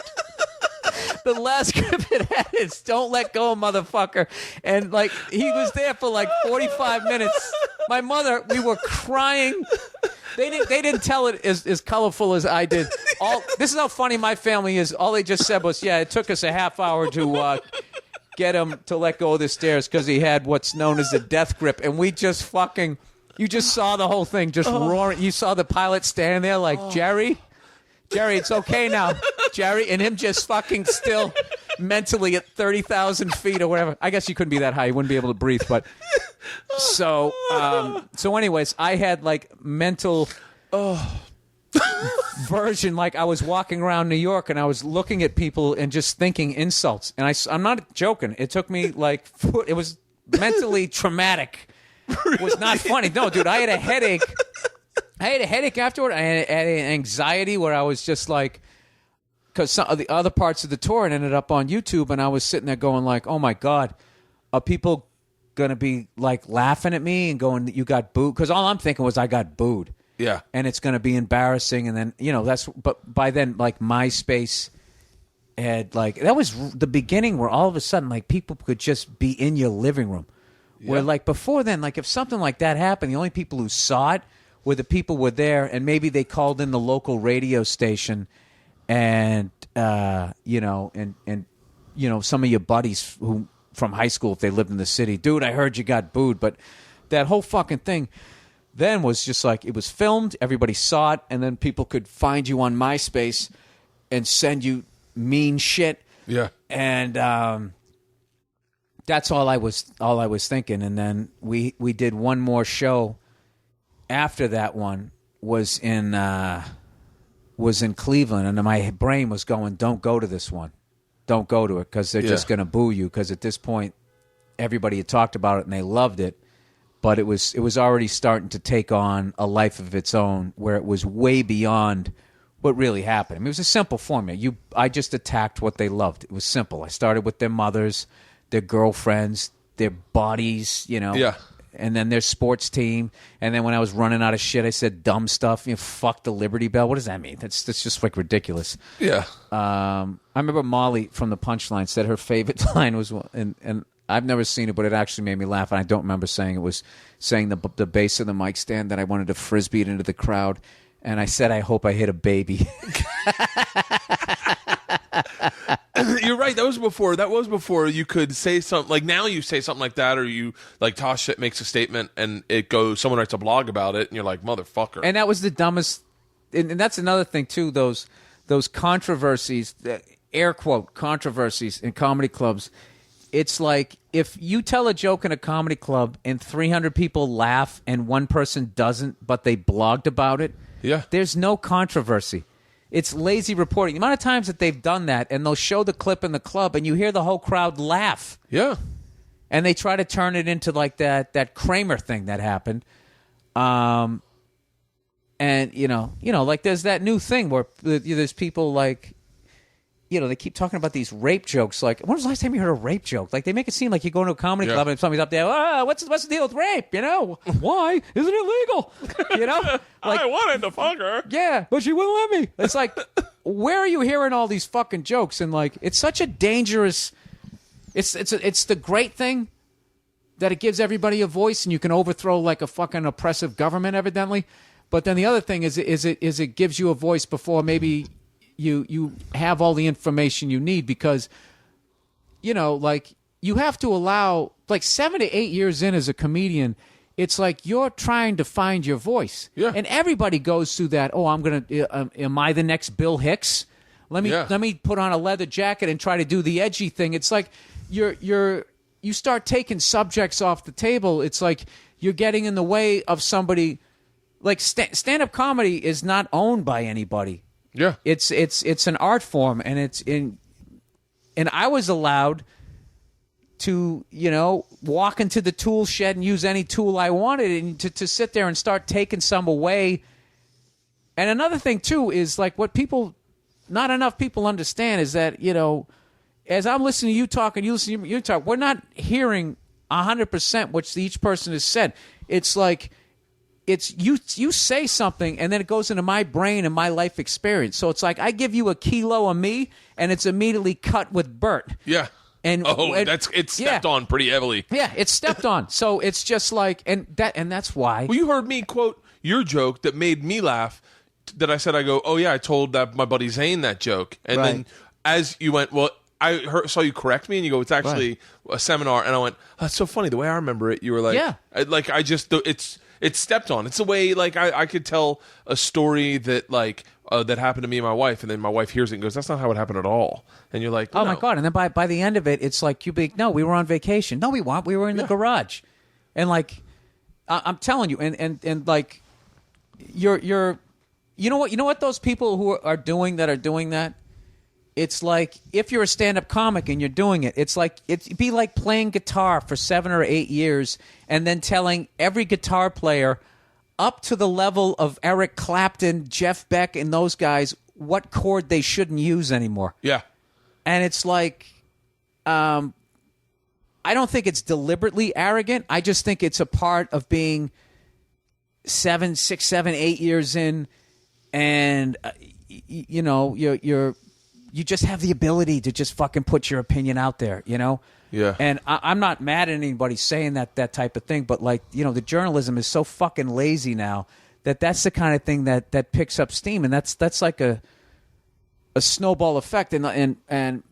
The last grip it had is don't let go, motherfucker. And like he was there for like 45 minutes. My mother, we were crying. They didn't tell it as colorful as I did. This is how funny my family is. All they just said was, yeah, it took us a half hour to get him to let go of the stairs because he had what's known as a death grip. And we just fucking, you just saw the whole thing just roaring. You saw the pilot standing there like, Jerry, it's okay now, Jerry, and him just fucking still mentally at 30,000 feet or whatever. I guess you couldn't be that high; you wouldn't be able to breathe. But so anyways, I had like mental version, like I was walking around New York and I was looking at people and just thinking insults, and I'm not joking. It took me like it was mentally traumatic. It was not funny. No, dude, I had a headache. Afterward. I had anxiety where I was just like, because some of the other parts of the tour ended up on YouTube, and I was sitting there going like, oh my God, are people going to be like laughing at me and going, you got booed? Because all I'm thinking was I got booed. Yeah. And it's going to be embarrassing. And then, but by then, like MySpace had like, that was the beginning where all of a sudden, like people could just be in your living room. Yeah. Where like before then, like if something like that happened, the only people who saw it where the people were there, and maybe they called in the local radio station, and some of your buddies who from high school, if they lived in the city, dude, I heard you got booed. But that whole fucking thing then was just like, it was filmed, everybody saw it, and then people could find you on MySpace and send you mean shit. Yeah. And that's all I was thinking. And then we did one more show after that one was in Cleveland, and my brain was going, don't go to this one. Don't go to it, because they're just going to boo you, because at this point everybody had talked about it and they loved it, but it was already starting to take on a life of its own where it was way beyond what really happened. I mean, it was a simple formula. I just attacked what they loved. It was simple. I started with their mothers, their girlfriends, their bodies, Yeah. and then their sports team. And then when I was running out of shit, I said dumb stuff. Fuck the Liberty Bell. What does that mean? That's just like ridiculous. Yeah. I remember Molly from the Punchline said her favorite line was, and I've never seen it, but it actually made me laugh, and I don't remember saying it, was saying the base of the mic stand that I wanted to frisbee it into the crowd, and I said, I hope I hit a baby. You're right. That was before you could say something. Like, now you say something like that, or you, like, Tosh makes a statement and it goes, someone writes a blog about it, and you're like, motherfucker. And that was the dumbest, and that's another thing too, those controversies, air quote controversies in comedy clubs. It's like, if you tell a joke in a comedy club and 300 people laugh and one person doesn't, but they blogged about it, there's no controversy. It's lazy reporting. The amount of times that they've done that, and they'll show the clip in the club, and you hear the whole crowd laugh. Yeah. And they try to turn it into like that Kramer thing that happened. And like, there's that new thing where there's people like, they keep talking about these rape jokes. Like, when was the last time you heard a rape joke? Like, they make it seem like you go into a comedy club and somebody's up there, what's the deal with rape? Why isn't it legal? Like, I wanted to fuck her. Yeah, but she wouldn't let me. It's like, where are you hearing all these fucking jokes? And like, it's such a dangerous. It's the great thing that it gives everybody a voice, and you can overthrow like a fucking oppressive government, evidently. But then the other thing is it gives you a voice before maybe you have all the information you need, because like, you have to allow, like, 7 to 8 years in as a comedian, it's like you're trying to find your voice. Yeah. And everybody goes through that. Oh, I'm going to am I the next Bill Hicks? Let me put on a leather jacket and try to do the edgy thing. It's like you start taking subjects off the table. It's like you're getting in the way of somebody. Like, stand-up comedy is not owned by anybody. Yeah. It's an art form, and and I was allowed to, walk into the tool shed and use any tool I wanted, and to sit there and start taking some away. And another thing too is, like, what not enough people understand is that, as I'm listening to you talk and you listen to you talk, we're not hearing 100% what each person has said. It's like, it's you say something, and then it goes into my brain and my life experience. So it's like, I give you a kilo of me, and it's immediately cut with Bert. Yeah. It's stepped on pretty heavily. Yeah, it's stepped on. So it's just like, and that's why. Well, you heard me quote your joke that made me laugh. That I said, I go, oh yeah, I told my buddy Zane that joke, and then as you went, well, I saw you correct me, and you go, it's actually a seminar, and I went, oh, that's so funny. The way I remember it, you were like, it's stepped on. It's the way, like, I could tell a story that, like, that happened to me and my wife, and then my wife hears it and goes, that's not how it happened at all. And you're like, oh my God. And then by the end of it, it's like, no, we were on vacation. No, we were in the garage. And like, I'm telling you, and like, you know what those people who are doing that, it's like, if you're a stand-up comic and you're doing it, it'd be like playing guitar for 7 or 8 years and then telling every guitar player up to the level of Eric Clapton, Jeff Beck, and those guys what chord they shouldn't use anymore. Yeah. And it's like, I don't think it's deliberately arrogant. I just think it's a part of being 7, 6, 7, 8 years in, and you just have the ability to just fucking put your opinion out there, Yeah. And I'm not mad at anybody saying that type of thing, but, like, the journalism is so fucking lazy now that's the kind of thing that picks up steam, and that's like a snowball effect, and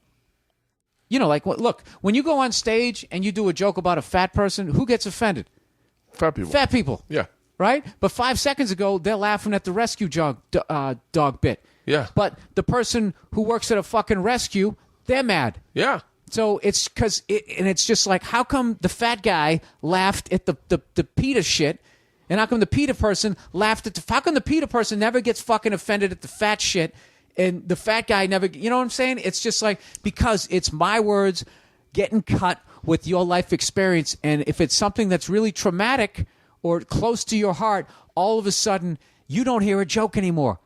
like look, when you go on stage and you do a joke about a fat person, who gets offended? Fat people. Fat people. Yeah. Right? But 5 seconds ago, they're laughing at the rescue dog bit. Yeah. But the person who works at a fucking rescue, they're mad. Yeah. So it's because and it's just like, how come the fat guy laughed at the PETA shit, and how come the PETA person laughed at how come the PETA person never gets fucking offended at the fat shit, and the fat guy never, you know what I'm saying? It's just like, because it's my words getting cut with your life experience, and if it's something that's really traumatic or close to your heart, all of a sudden you don't hear a joke anymore.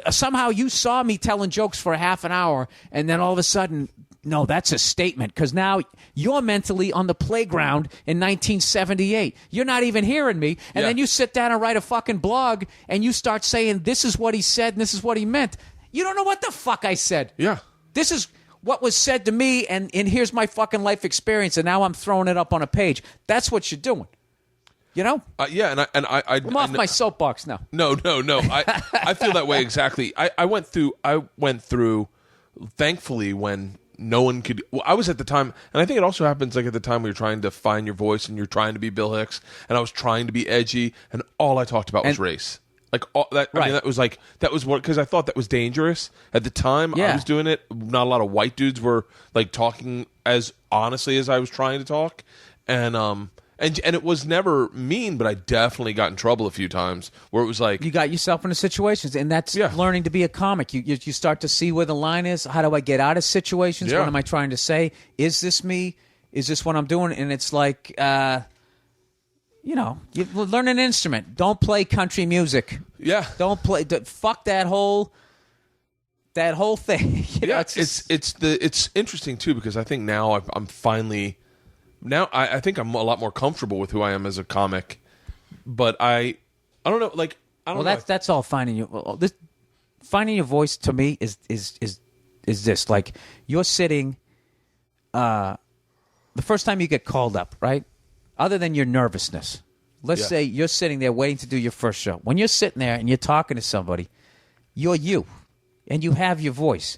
Somehow you saw me telling jokes for a half an hour, and then all of a sudden, no, that's a statement, because now you're mentally on the playground in 1978. You're not even hearing me, and then you sit down and write a fucking blog, and you start saying, this is what he said, and this is what he meant. You don't know what the fuck I said. Yeah. This is what was said to me, and here's my fucking life experience, and now I'm throwing it up on a page. That's what you're doing. You know? Yeah, I'm off my soapbox now. No. I feel that way exactly. I went through, thankfully, when no one could. Well, I was at the time, and I think it also happens like at the time when you're trying to find your voice and you're trying to be Bill Hicks, and I was trying to be edgy, and all I talked about was race. Like all that. Right. I mean, that was what, because I thought that was dangerous at the time. Yeah. I was doing it. Not a lot of white dudes were like talking as honestly as I was trying to talk, and it was never mean, but I definitely got in trouble a few times where it was like, you got yourself into situations, and that's learning to be a comic. You start to see where the line is. How do I get out of situations? Yeah. What am I trying to say? Is this me? Is this what I'm doing? And it's like, you learn an instrument. Don't play country music. Yeah. Don't play. Fuck that whole thing. It's interesting too, because I think now I'm finally. Now I think I'm a lot more comfortable with who I am as a comic, but I don't know. Like I don't know. Well, that's all finding you. Finding your voice to me is this, like, you're sitting. The first time you get called up, right? Other than your nervousness, let's say you're sitting there waiting to do your first show. When you're sitting there and you're talking to somebody, you're you, and you have your voice.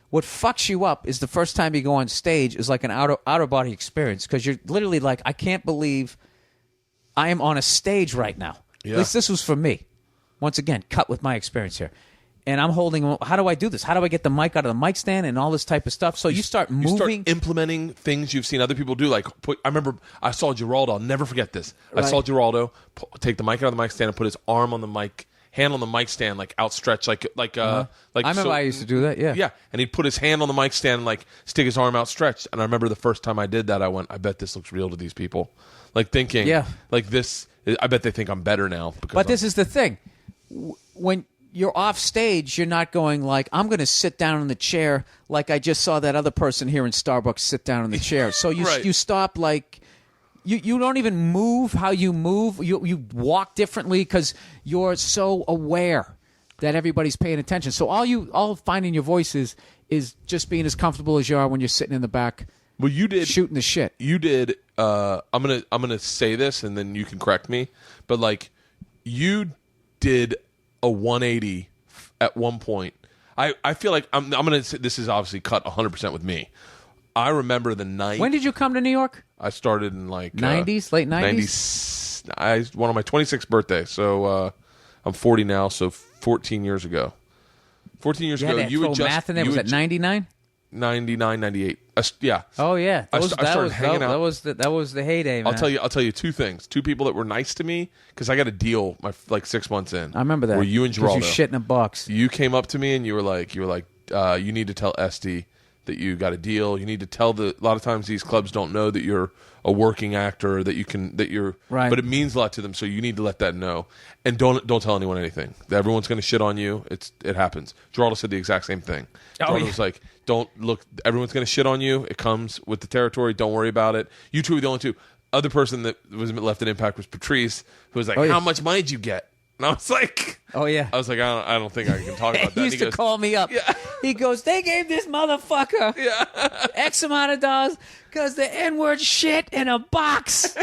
What fucks you up is the first time you go on stage is like an outer body experience, because you're literally like, I can't believe I am on a stage right now. Yeah. At least this was for me. Once again, cut with my experience here. And I'm holding, how do I do this? How do I get the mic out of the mic stand and all this type of stuff? So you start moving. You start implementing things you've seen other people do. Like, I remember I saw Geraldo. I'll never forget this. Right. I saw Geraldo take the mic out of the mic stand and put his arm on the mic, hand on the mic stand, like outstretched, like I remember I used to do that. Yeah, and he'd put his hand on the mic stand and like stick his arm outstretched. And I remember the first time I did that, I went, I bet this looks real to these people. Like thinking, like this. I bet they think I'm better now. But this is the thing: when you're off stage, you're not going like, I'm going to sit down in the chair like I just saw that other person here in Starbucks sit down in the chair. So you Right. you stop, like. You don't even move how you move. You walk differently because you're so aware that everybody's paying attention. So all finding your voice is just being as comfortable as you are when you're sitting in the back. Well, you did shooting the shit. You did. I'm gonna say this and then you can correct me. But like, you did a 180 at one point. I feel like I'm gonna say this is obviously cut 100% with me. I remember the night. When did you come to New York? I started in like 90s, late 90s. I went on my 26th birthday, so I'm 40 now. So 14 years ago. 14 years ago, you would just math in there. Was that 99? 99, 98. Yeah. Oh yeah. I started hanging out. That was the heyday, man. I'll tell you two things. Two people that were nice to me, because I got a deal like 6 months in. I remember that. Were you and Geraldo? You shit in a box. You came up to me and you were like, you need to tell Esty that you got a deal. You need to tell a lot of times these clubs don't know that you're a working actor, that you're right. But it means a lot to them, so you need to let that know. And don't tell anyone anything. Everyone's going to shit on you. It happens. Geraldo said the exact same thing. Geraldo was like, don't look, everyone's going to shit on you. It comes with the territory. Don't worry about it. You two are the only two. Other person that was left in Impact was Patrice, who was like, how much money did you get? And I was like, I don't think I can talk about that. He used to call me up. Yeah. He goes, they gave this motherfucker X amount of dollars because the N-word shit in a box.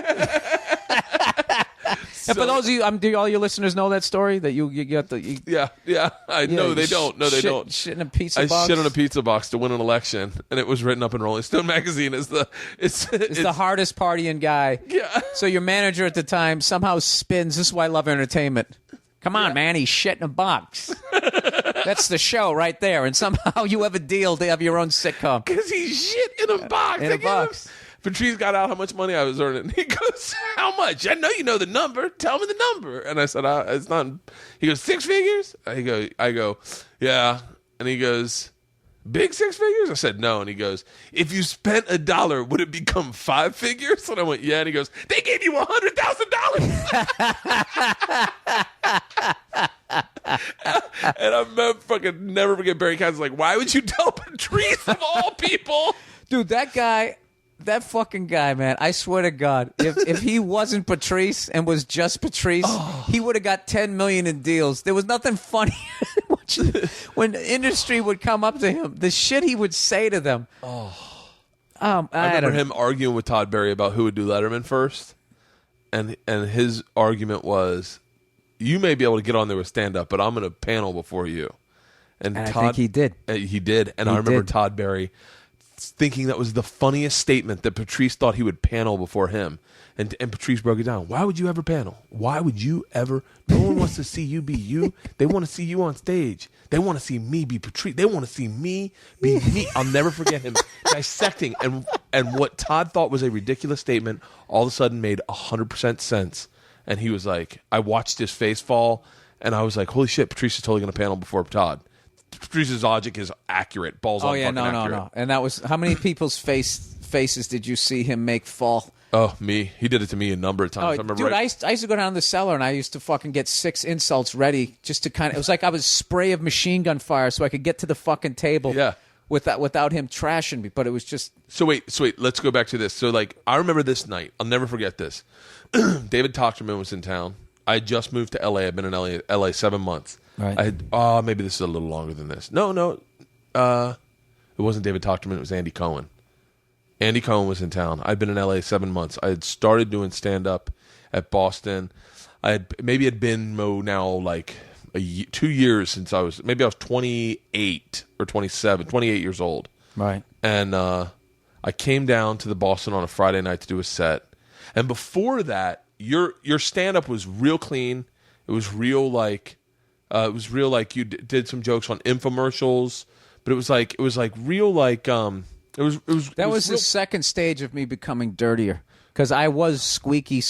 And for those of you, do all your listeners know that story that you got the? Yeah. No, they don't. No, they don't. Shit in a pizza box. I shit on a pizza box to win an election, and it was written up in Rolling Stone magazine as it's the hardest partying guy. Yeah. So your manager at the time somehow spins. This is why I love entertainment. Come on, man. He's shit in a box. That's the show right there. And somehow you have a deal to have your own sitcom. Because he's shit in a box. In a box. Patrice got out how much money I was earning. He goes, how much? I know you know the number. Tell me the number. And I said, it's not. He goes, 6 figures? I go, yeah. And he goes, big 6 figures? I said, no. And he goes, if you spent $1, would it become 5 figures? And I went, yeah. And he goes, they gave you $100,000. And I fucking never forget Bertcast like, why would you tell Patrice of all people? Dude, that fucking guy, man, I swear to God, if he wasn't Patrice and was just Patrice, he would have got 10 million in deals. There was nothing funny when the industry would come up to him, the shit he would say to them. I remember him arguing with Todd Berry about who would do Letterman first, and his argument was, you may be able to get on there with stand-up, but I'm going to panel before you. And Todd, I think he did. He did. And I remember Todd Berry thinking that was the funniest statement, that Patrice thought he would panel before him. And Patrice broke it down. Why would you ever panel? Why would you ever? No one wants to see you be you. They want to see you on stage. They want to see me be Patrice. They want to see me be me. I'll never forget him dissecting. And what Todd thought was a ridiculous statement all of a sudden made 100% sense. And he was like, I watched his face fall, and I was like, holy shit, Patrice is totally going to panel before Todd. Patrice's logic is accurate. Balls on fucking accurate. No. And that was, how many people's faces did you see him make fall? Oh, me. He did it to me a number of times. I remember I used to go down the cellar, and I used to fucking get 6 insults ready just to it was like I was spray of machine gun fire so I could get to the fucking table. Yeah. Without him trashing me, but it was just... So wait, let's go back to this. So, like, I remember this night. I'll never forget this. David Tochterman was in town. I had just moved to L.A. I've been in L.A. 7 months. Right. I had, maybe this is a little longer than this. No. It wasn't David Tochterman. It was Andy Cohen. Andy Cohen was in town. I'd been in L.A. 7 months. I had started doing stand-up at Boston. Had been now like 2 years since I was 28 or 27, 28 years old. Right. And I came down to the Boston on a Friday night to do a set. And before that, your stand-up was real clean. It was real like you did some jokes on infomercials, but it was like real like it was the second stage of me becoming dirtier, because I was squeaky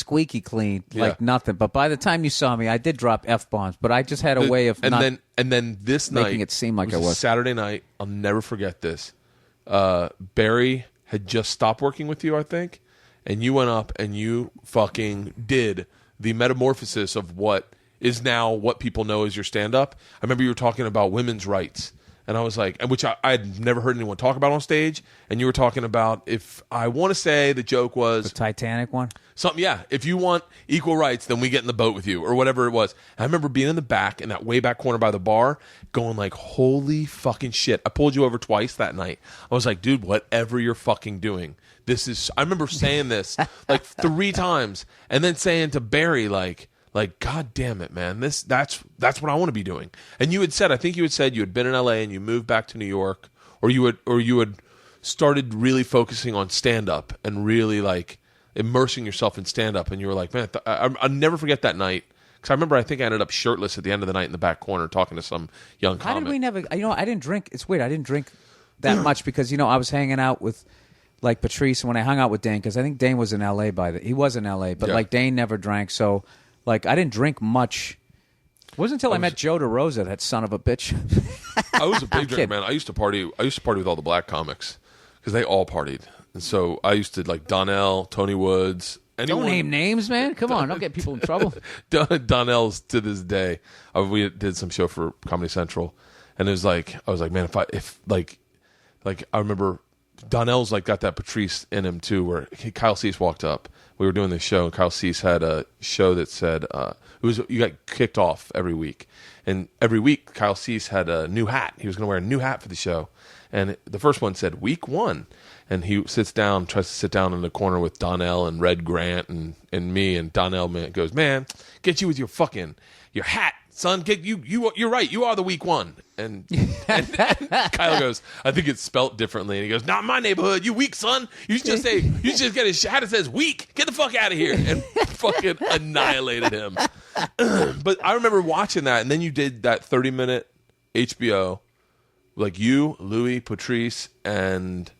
clean, like nothing. But by the time you saw me, I did drop F-bombs, but I just had a way of then this night making it seem like I was. Saturday night. I'll never forget this. Barry had just stopped working with you, I think, and you went up and you fucking did the metamorphosis of what is now what people know as your stand-up. I remember you were talking about women's rights. And I was like, which I had never heard anyone talk about on stage. And you were talking about, if I want to say the joke was... The Titanic one? Something, yeah. If you want equal rights, then we get in the boat with you, or whatever it was. And I remember being in the back, in that way back corner by the bar, going like, holy fucking shit. I pulled you over twice that night. I was like, dude, whatever you're fucking doing. This is... I remember saying this like 3 times. And then saying to Barry, like, God damn it, man! That's what I want to be doing. And you had said, I think you had been in LA and you moved back to New York, or you had started really focusing on stand up and really like immersing yourself in stand up. And you were like, man, I'll never forget that night, because I remember I think I ended up shirtless at the end of the night in the back corner talking to some young comic. How did we never? I didn't drink. It's weird. I didn't drink that much because I was hanging out with like Patrice, and when I hung out with Dane, because I think Dane was in LA he was in LA, but like Dane never drank, so. Like, I didn't drink much. It wasn't until I met Joe DeRosa, that son of a bitch. I was a big drinker, man. I used to party with all the black comics because they all partied. And so I used to, like, Donnell, Tony Woods. Don't name names, man. Come on. Don't get people in trouble. Donnell's to this day. We did some show for Comedy Central. And it was like, I was like, man, if I remember Donnell's like got that Patrice in him too, where Kyle Cease walked up. We were doing this show, and Kyle Cease had a show that said you got kicked off every week, and every week Kyle Cease had a new hat. He was going to wear a new hat for the show, And the first one said week 1. And he tries to sit down in the corner with Donnell and Red Grant and me. And Donnell goes, man, get you with your hat, son. You're right. You are the week 1. And Kyle goes, I think it's spelt differently. And he goes, not in my neighborhood. You weak, son. You should just get his hat that says weak. Get the fuck out of here. And fucking annihilated him. But I remember watching that. And then you did that 30-minute HBO, like you, Louis, Patrice, and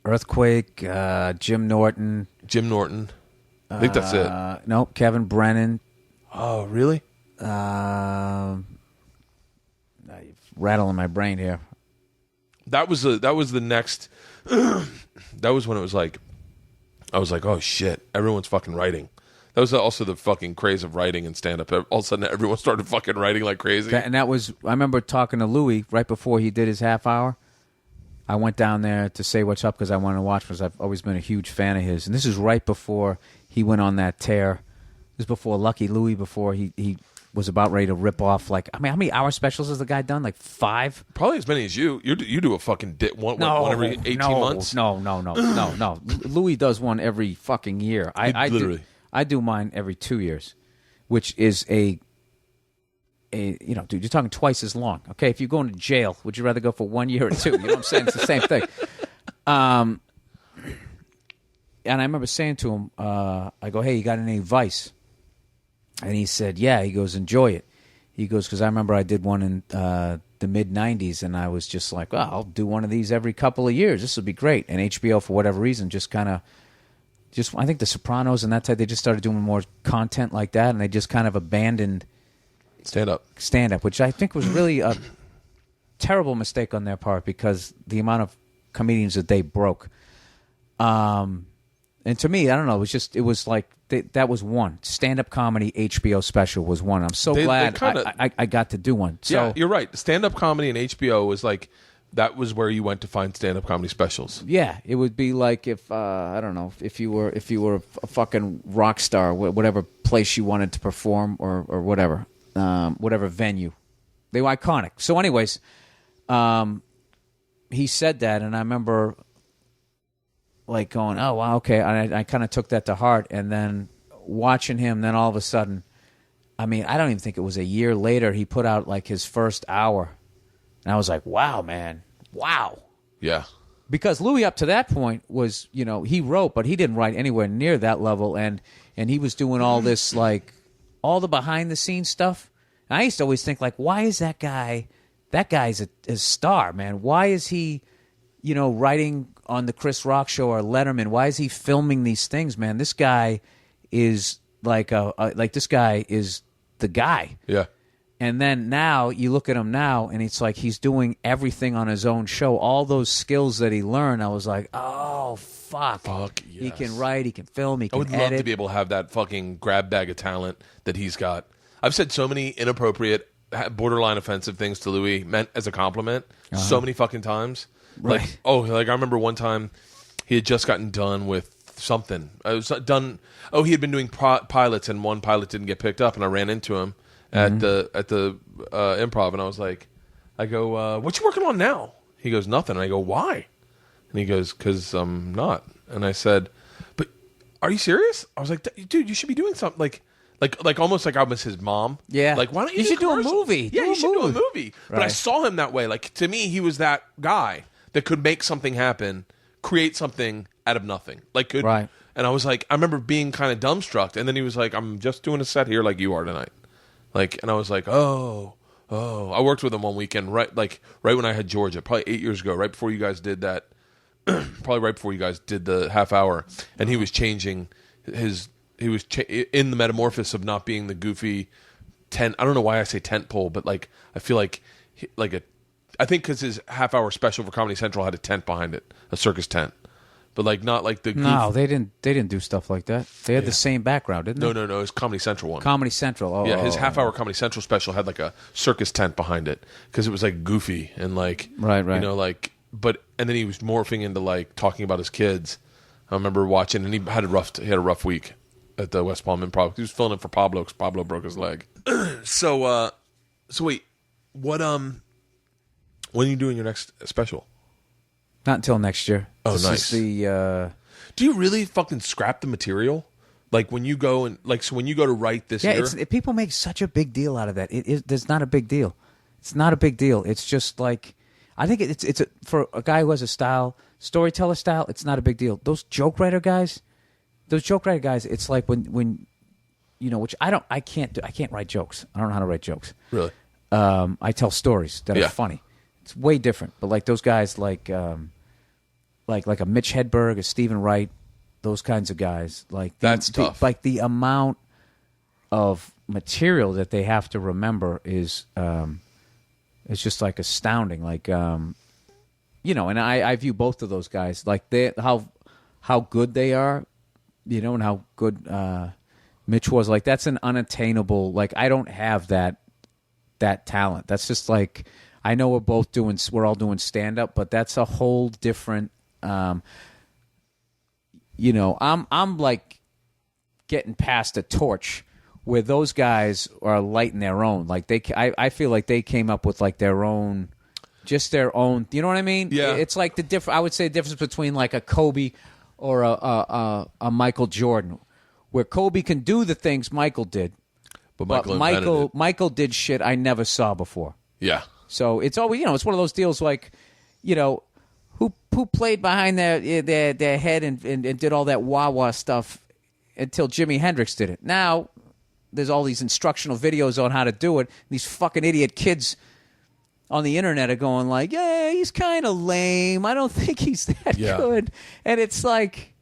Earthquake, Jim Norton. I think that's it. No, Kevin Brennan. Oh, really? Rattling my brain here. That was the next. That was when it was like, I was like, oh shit, everyone's fucking writing. That was also the fucking craze of writing and stand up. All of a sudden, everyone started fucking writing like crazy. And that was, I remember talking to Louis right before he did his half hour. I went down there to say what's up because I wanted to watch, because I've always been a huge fan of his. And this is right before he went on that tear. This is before Lucky Louie, before he was about ready to rip off, like, I mean, how many hour specials has the guy done? Like 5? Probably as many as you. You do a fucking one every 18 months? No. Louis does one every fucking year. I do mine every 2 years, which is a dude, you're talking twice as long. Okay, if you're going to jail, would you rather go for 1 year or 2? You know what I'm saying? It's the same thing. And I remember saying to him, I go, hey, you got any advice? And he said, yeah. He goes, enjoy it. He goes, because I remember I did one in the mid-'90s, and I was just like, well, I'll do one of these every couple of years. This will be great. And HBO, for whatever reason, I think The Sopranos and that type, they just started doing more content like that, and they just kind of abandoned stand-up, which I think was really a terrible mistake on their part, because the amount of comedians that they broke. And to me, I don't know, it was like, that was one. Stand-up comedy HBO special was one. I'm so glad I got to do one. So, yeah, you're right. Stand-up comedy and HBO was like, that was where you went to find stand-up comedy specials. Yeah, it would be like if I don't know, if you were a fucking rock star, whatever place you wanted to perform, or whatever venue, they were iconic. So, anyways, he said that, and I remember like going, oh wow, okay. And I kind of took that to heart, and then watching him, then all of a sudden, I mean, I don't even think it was a year later, he put out like his first hour. And I was like, wow, man. Wow. Yeah. Because Louis, up to that point, was, he wrote, but he didn't write anywhere near that level. And he was doing all this, like, all the behind-the-scenes stuff. And I used to always think, like, why is that guy's a star, man. Why is he, writing on the Chris Rock show or Letterman? Why is he filming these things, man? This guy is this guy is the guy. Yeah. And then now you look at him now, and it's like he's doing everything on his own show. All those skills that he learned, I was like, oh, fuck. Yes. He can write, he can film, he can edit. I would love to be able to have that fucking grab bag of talent that he's got. I've said so many inappropriate, borderline offensive things to Louis, meant as a compliment, so many fucking times. Right. Like I remember one time he had just gotten done with something. He had been doing pilots, and one pilot didn't get picked up, and I ran into him at the Improv, and I was like, I go, what you working on now? He goes, nothing. And I go, why? And he goes, because I'm not. And I said, but are you serious? I was like, dude, you should be doing something like almost like I was his mom. Yeah. Like, why don't you should do a movie? Yeah, you should do a movie. But Right. I saw him that way. Like, to me, he was that guy that could make something happen, create something out of nothing. Right. And I was like, I remember being kind of dumbstruck. And then he was like, I'm just doing a set here like you are tonight. And I was like, oh. I worked with him one weekend, right when I had Georgia, probably 8 years ago, right before you guys did that, probably right before you guys did the half hour. And he was changing in the metamorphosis of not being the goofy tent. I don't know why I say tent pole, but I feel I think because his half hour special for Comedy Central had a tent behind it, a circus tent. But not like the goof. No, they didn't do stuff like that. They had the same background, didn't they? No, it's Comedy Central one. Comedy Central. Oh, yeah, his half hour Comedy Central special had like a circus tent behind it because it was like goofy and like right. And then he was morphing into like talking about his kids. I remember watching, and he had a rough week at the West Palm Improv. He was filling in for Pablo because Pablo broke his leg. So wait, what When are you doing your next special? Not until next year. Oh, This nice. is the Do you really fucking scrap the material? Like when you go and so when you go to write this year? People make such a big deal out of that. There's not a big deal. It's not a big deal. It's just like, I think for a guy who has a style, storyteller style, it's not a big deal. Those joke writer guys, it's like when which I can't write jokes. I don't know how to write jokes. Really? I tell stories that are funny. It's way different. But like those guys, like a Mitch Hedberg, a Stephen Wright, those kinds of guys, that's tough. Like the amount of material that they have to remember is it's just like astounding. Like and I view both of those guys like how good they are, and how good Mitch was. Like that's an unattainable. Like I don't have that talent. That's just like, I know we're all doing stand up, but that's a whole different. I'm like getting past a torch where those guys are lighting their own. Like I feel like they came up with like their own. You know what I mean? Yeah. It's like I would say the difference between like a Kobe or a Michael Jordan, where Kobe can do the things Michael did, but Michael did shit I never saw before. Yeah. So it's always, it's one of those deals like, who played behind their head and did all that wah-wah stuff until Jimi Hendrix did it. Now there's all these instructional videos on how to do it. These fucking idiot kids on the internet are going like, yeah, he's kind of lame. I don't think he's that good. And it's like,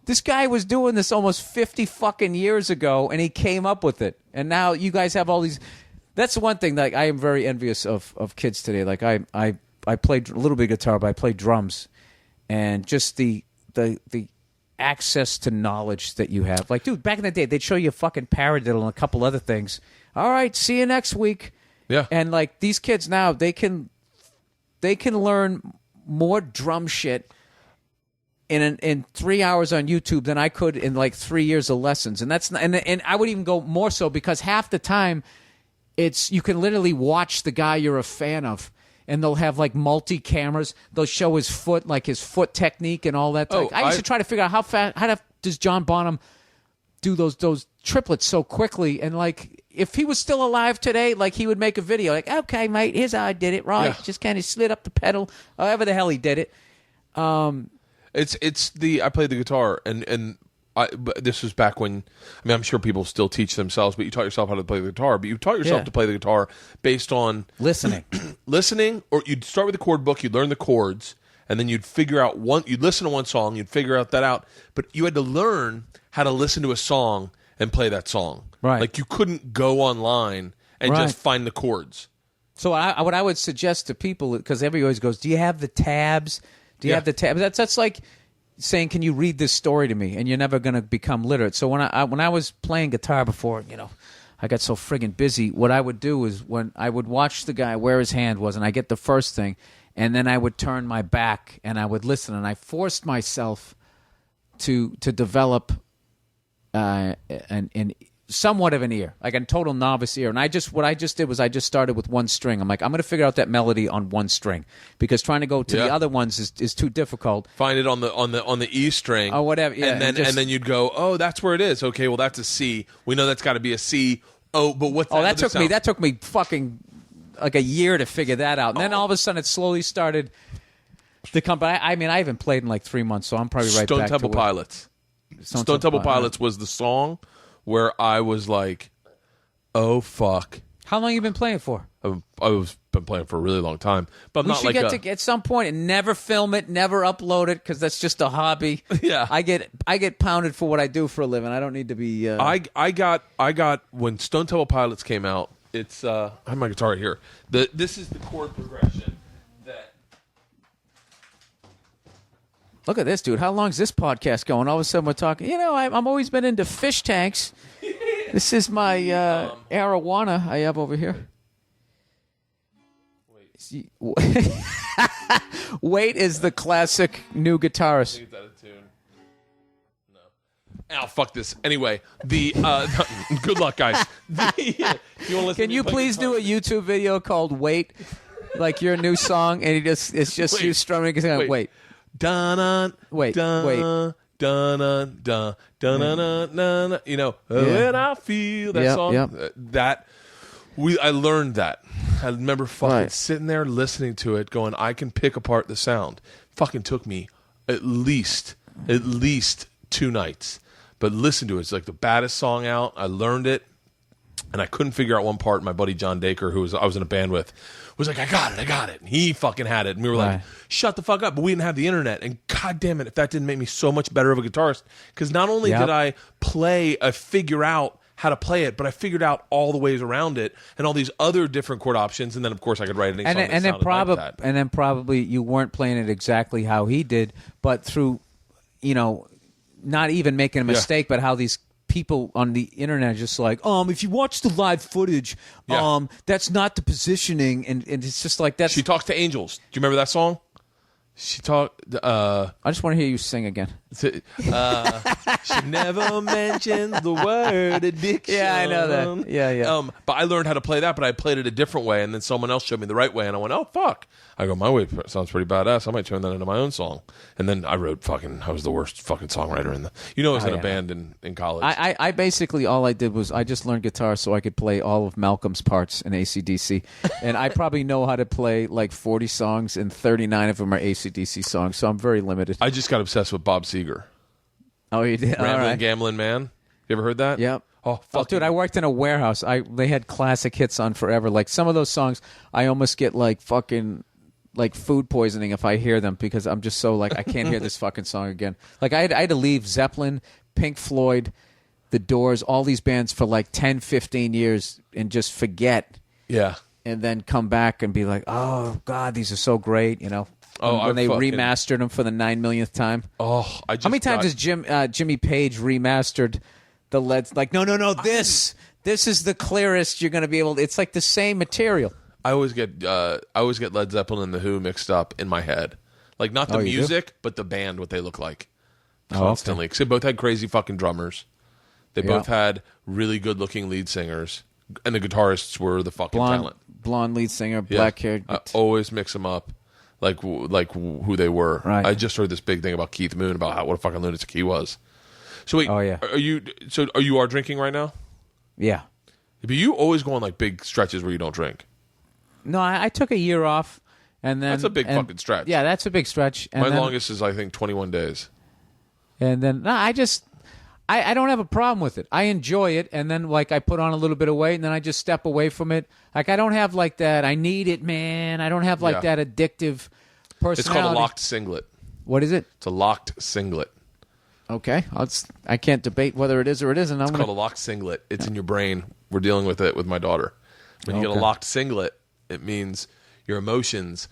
this guy was doing this almost 50 fucking years ago, and he came up with it. And now you guys have all these. That's the one thing that I am very envious of kids today. Like I played a little bit of guitar, but I played drums, and just the access to knowledge that you have. Like, dude, back in the day, they'd show you a fucking paradiddle and a couple other things. All right, see you next week. Yeah. And like these kids now, they can learn more drum shit in 3 hours on YouTube than I could in like 3 years of lessons. And that's and I would even go more so, because half the time you can literally watch the guy you're a fan of, and they'll have like multi cameras. They'll show his foot, like his foot technique and all that. I used to try to figure out how does John Bonham do those triplets so quickly, and like if he was still alive today, like he would make a video like, okay, mate, here's how I did it, right? Just kind of slid up the pedal, however the hell he did it. I played the guitar, and but this was back when, I'm sure people still teach themselves, but you taught yourself how to play the guitar. But you taught yourself to play the guitar based on listening, or you'd start with the chord book, you'd learn the chords, and then you'd figure out you'd listen to one song, you'd figure that out. But you had to learn how to listen to a song and play that song. Right. Like you couldn't go online and just find the chords. So what I would suggest to people, because everybody always goes, do you have the tabs? Do you have the tabs? That's like saying, can you read this story to me? And you're never going to become literate. So when I was playing guitar before, I got so friggin' busy, what I would do is when I would watch the guy where his hand was, and I get the first thing, and then I would turn my back and I would listen, and I forced myself to develop an somewhat of an ear, like a total novice ear. And what I just did was I just started with one string. I'm like, I'm going to figure out that melody on one string, because trying to go to the other ones is too difficult. Find it on the E string or whatever, and then you'd go, oh, that's where it is. Okay, well that's a C. We know that's got to be a C. Oh, but what's that? Oh, that took me fucking like a year to figure that out. And then all of a sudden it slowly started to come. But I haven't played in like 3 months, so I'm probably right back to Stone Temple Pilots. Stone Temple Pilots was the song where I was like, oh, fuck. How long have you been playing for? I've been playing for a really long time. But we should get to at some point and never film it, never upload it, because that's just a hobby. Yeah. I get pounded for what I do for a living. I don't need to be... I got when Stone Temple Pilots came out, it's... I have my guitar right here. This is the chord progression that... Look at this, dude. How long is this podcast going? All of a sudden we're talking... I'm always been into fish tanks. This is my arowana I have over here. Wait is the classic new guitarist. I think it's out of tune. No. Ow, fuck this. Anyway, good luck, guys. Can you please do a YouTube video called Wait? like your new song, and it's just you strumming. Wait. Dun Wait. dun dun dun dun dun dun dun. You know, when I feel that song. That I learned that. I remember fucking sitting there listening to it, going, I can pick apart the sound. Fucking took me at least 2 nights. But listen to it. It's like the baddest song out. I learned it, and I couldn't figure out one part. My buddy John Dacre, I was in a band with, was like, I got it. And he fucking had it. And we were like, shut the fuck up. But we didn't have the internet. And god damn it, if that didn't make me so much better of a guitarist. Because not only did I figure out how to play it, but I figured out all the ways around it and all these other different chord options. And then, of course, I could write any song that sounded like that. And then probably you weren't playing it exactly how he did, but through, not even making a mistake, but how these people on the internet are just like, if you watch the live footage, that's not the positioning, and it's just like that. She Talks to Angels. Do you remember that song? She talked. I just want to hear you sing again. She never mentions the word addiction. Yeah, I know that. Yeah. But I learned how to play that, but I played it a different way, and then someone else showed me the right way, and I went, oh, fuck. I go, my way sounds pretty badass. I might turn that into my own song. And then I wrote I was the worst fucking songwriter in the... I was in a band in college. I basically, all I did was I just learned guitar so I could play all of Malcolm's parts in AC/DC. And I probably know how to play like 40 songs, and 39 of them are AC/DC songs, so I'm very limited. I just got obsessed with Bob Seger. Oh, you did? Rambling, Gambling Man. You ever heard that? Yep. Oh, fuck. Dude, I worked in a warehouse. They had classic hits on forever. Like some of those songs, I almost get like fucking... like food poisoning if I hear them, because I'm just so like, I can't hear this fucking song again. Like I had to leave Zeppelin, Pink Floyd, The Doors, all these bands for like 10, 15 years and just forget. Yeah. And then come back and be like, oh God, these are so great, when they remastered them for the 9 millionth time. Oh, how many times has Jimmy Page remastered the Leds? Like, no, this is the clearest you're going to be able to, it's like the same material. I always get Led Zeppelin and The Who mixed up in my head. Like, not the music, but the band, what they look like. Constantly. Because they both had crazy fucking drummers. They both had really good-looking lead singers. And the guitarists were the fucking talent. Blonde lead singer, black-haired. I always mix them up like who they were. Right. I just heard this big thing about Keith Moon, about what a fucking lunatic he was. So wait, are you drinking right now? Yeah. But you always go on like big stretches where you don't drink. No, I took a year off, and then that's a big fucking stretch. Yeah, that's a big stretch. And my longest is I think 21 days. And then I don't have a problem with it. I enjoy it, and then like I put on a little bit of weight, and then I just step away from it. Like I don't have like that. I need it, man. I don't have like that addictive personality. It's called a locked singlet. What is it? It's a locked singlet. Okay, I can't debate whether it is or it isn't. It's called a locked singlet. It's in your brain. We're dealing with it with my daughter. When you get a locked singlet, it means your emotions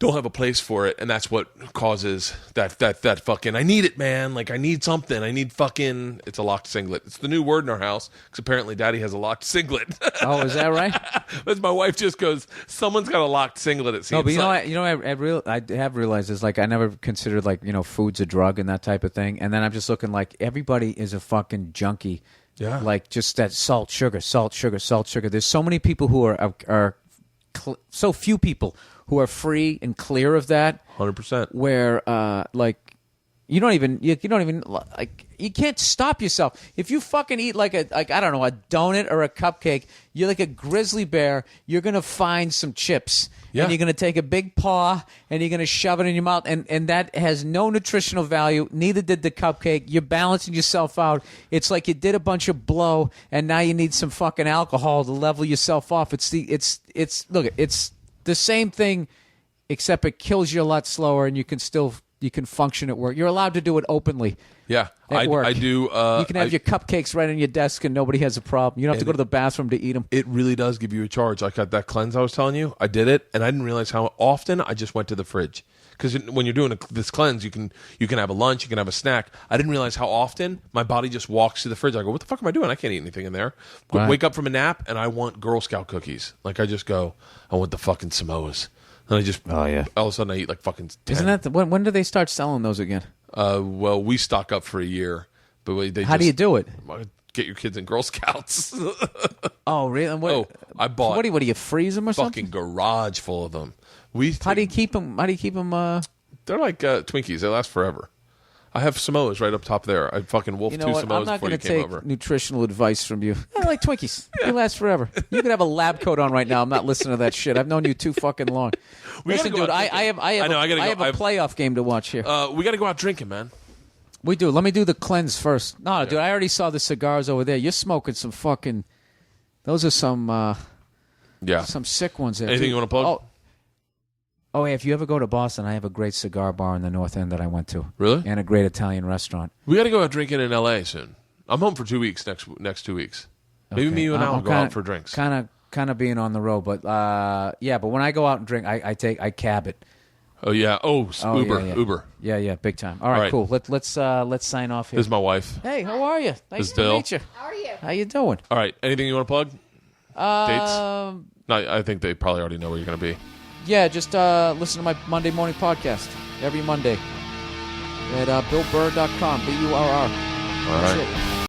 don't have a place for it, and that's what causes that fucking, I need it, man. Like, I need something. I need fucking... It's a locked singlet. It's the new word in our house, because apparently Daddy has a locked singlet. Oh, is that right? As my wife just goes, someone's got a locked singlet, it seems. No, but I have realized is like I never considered like, food's a drug and that type of thing, and then I'm just looking like everybody is a fucking junkie. Yeah. Like, just that salt, sugar, salt, sugar, salt, sugar. There's so many people who are so few people who are free and clear of that. 100%. Where like you don't even like, you can't stop yourself. If you fucking eat like I don't know, a donut or a cupcake, you're like a grizzly bear. You're gonna find some chips. Yeah. And you're gonna take a big paw and you're gonna shove it in your mouth, and that has no nutritional value. Neither did the cupcake. You're balancing yourself out. It's like you did a bunch of blow, and now you need some fucking alcohol to level yourself off. It's the same thing, except it kills you a lot slower, and you can function at work. You're allowed to do it openly. Yeah, work. I do. You can have your cupcakes right on your desk, and nobody has a problem. You don't have to go to the bathroom to eat them. It really does give you a charge. Like that cleanse I was telling you, I did it, and I didn't realize how often I just went to the fridge. Because when you're doing this cleanse, you can have a lunch, you can have a snack. I didn't realize how often my body just walks to the fridge. I go, what the fuck am I doing? I can't eat anything in there. Right. Wake up from a nap, and I want Girl Scout cookies. Like I just go, I want the fucking Samoas. And I just, all of a sudden I eat like fucking 10. Isn't that when do they start selling those again? Well, we stock up for a year. But how do you do it? get your kids in Girl Scouts. Oh, really? And what, I bought What do you freeze them or something? fucking garage full of them. How do you keep them? They're like Twinkies. They last forever. I have Samoas right up top there. I fucking wolfed You know 2 what? Samoas I'm not before going you to came take over. nutritional advice from you. I like Twinkies. They last forever. You could have a lab coat on right now. I'm not listening to that shit. I've known you too fucking long. We Listen, gotta go dude, out I drinking. have I a playoff game to watch here. We got to go out drinking, man. We do. Let me do the cleanse first. No, dude, I already saw the cigars over there. You're smoking some fucking. Those are some sick ones there. Anything dude. you want to plug? Oh, hey, if you ever go to Boston, I have a great cigar bar in the North End that I went to. Really? And a great Italian restaurant. We got to go out drinking in L.A. soon. I'm home for 2 weeks next 2 weeks. Maybe me, you, and Al will go out for drinks. Kind of being on the road, but but when I go out and drink, I cab it. Oh yeah. Uber. Yeah. Uber. Yeah, big time. All right, cool. Let's sign off here. This is my wife. Hey, how are you? Nice is to Bill. meet you. How are you? How you doing? All right. Anything you want to plug? Dates? No, I think they probably already know where you're going to be. Yeah, just listen to my Monday morning podcast every Monday at BillBurr.com. BURR. All That's right. it.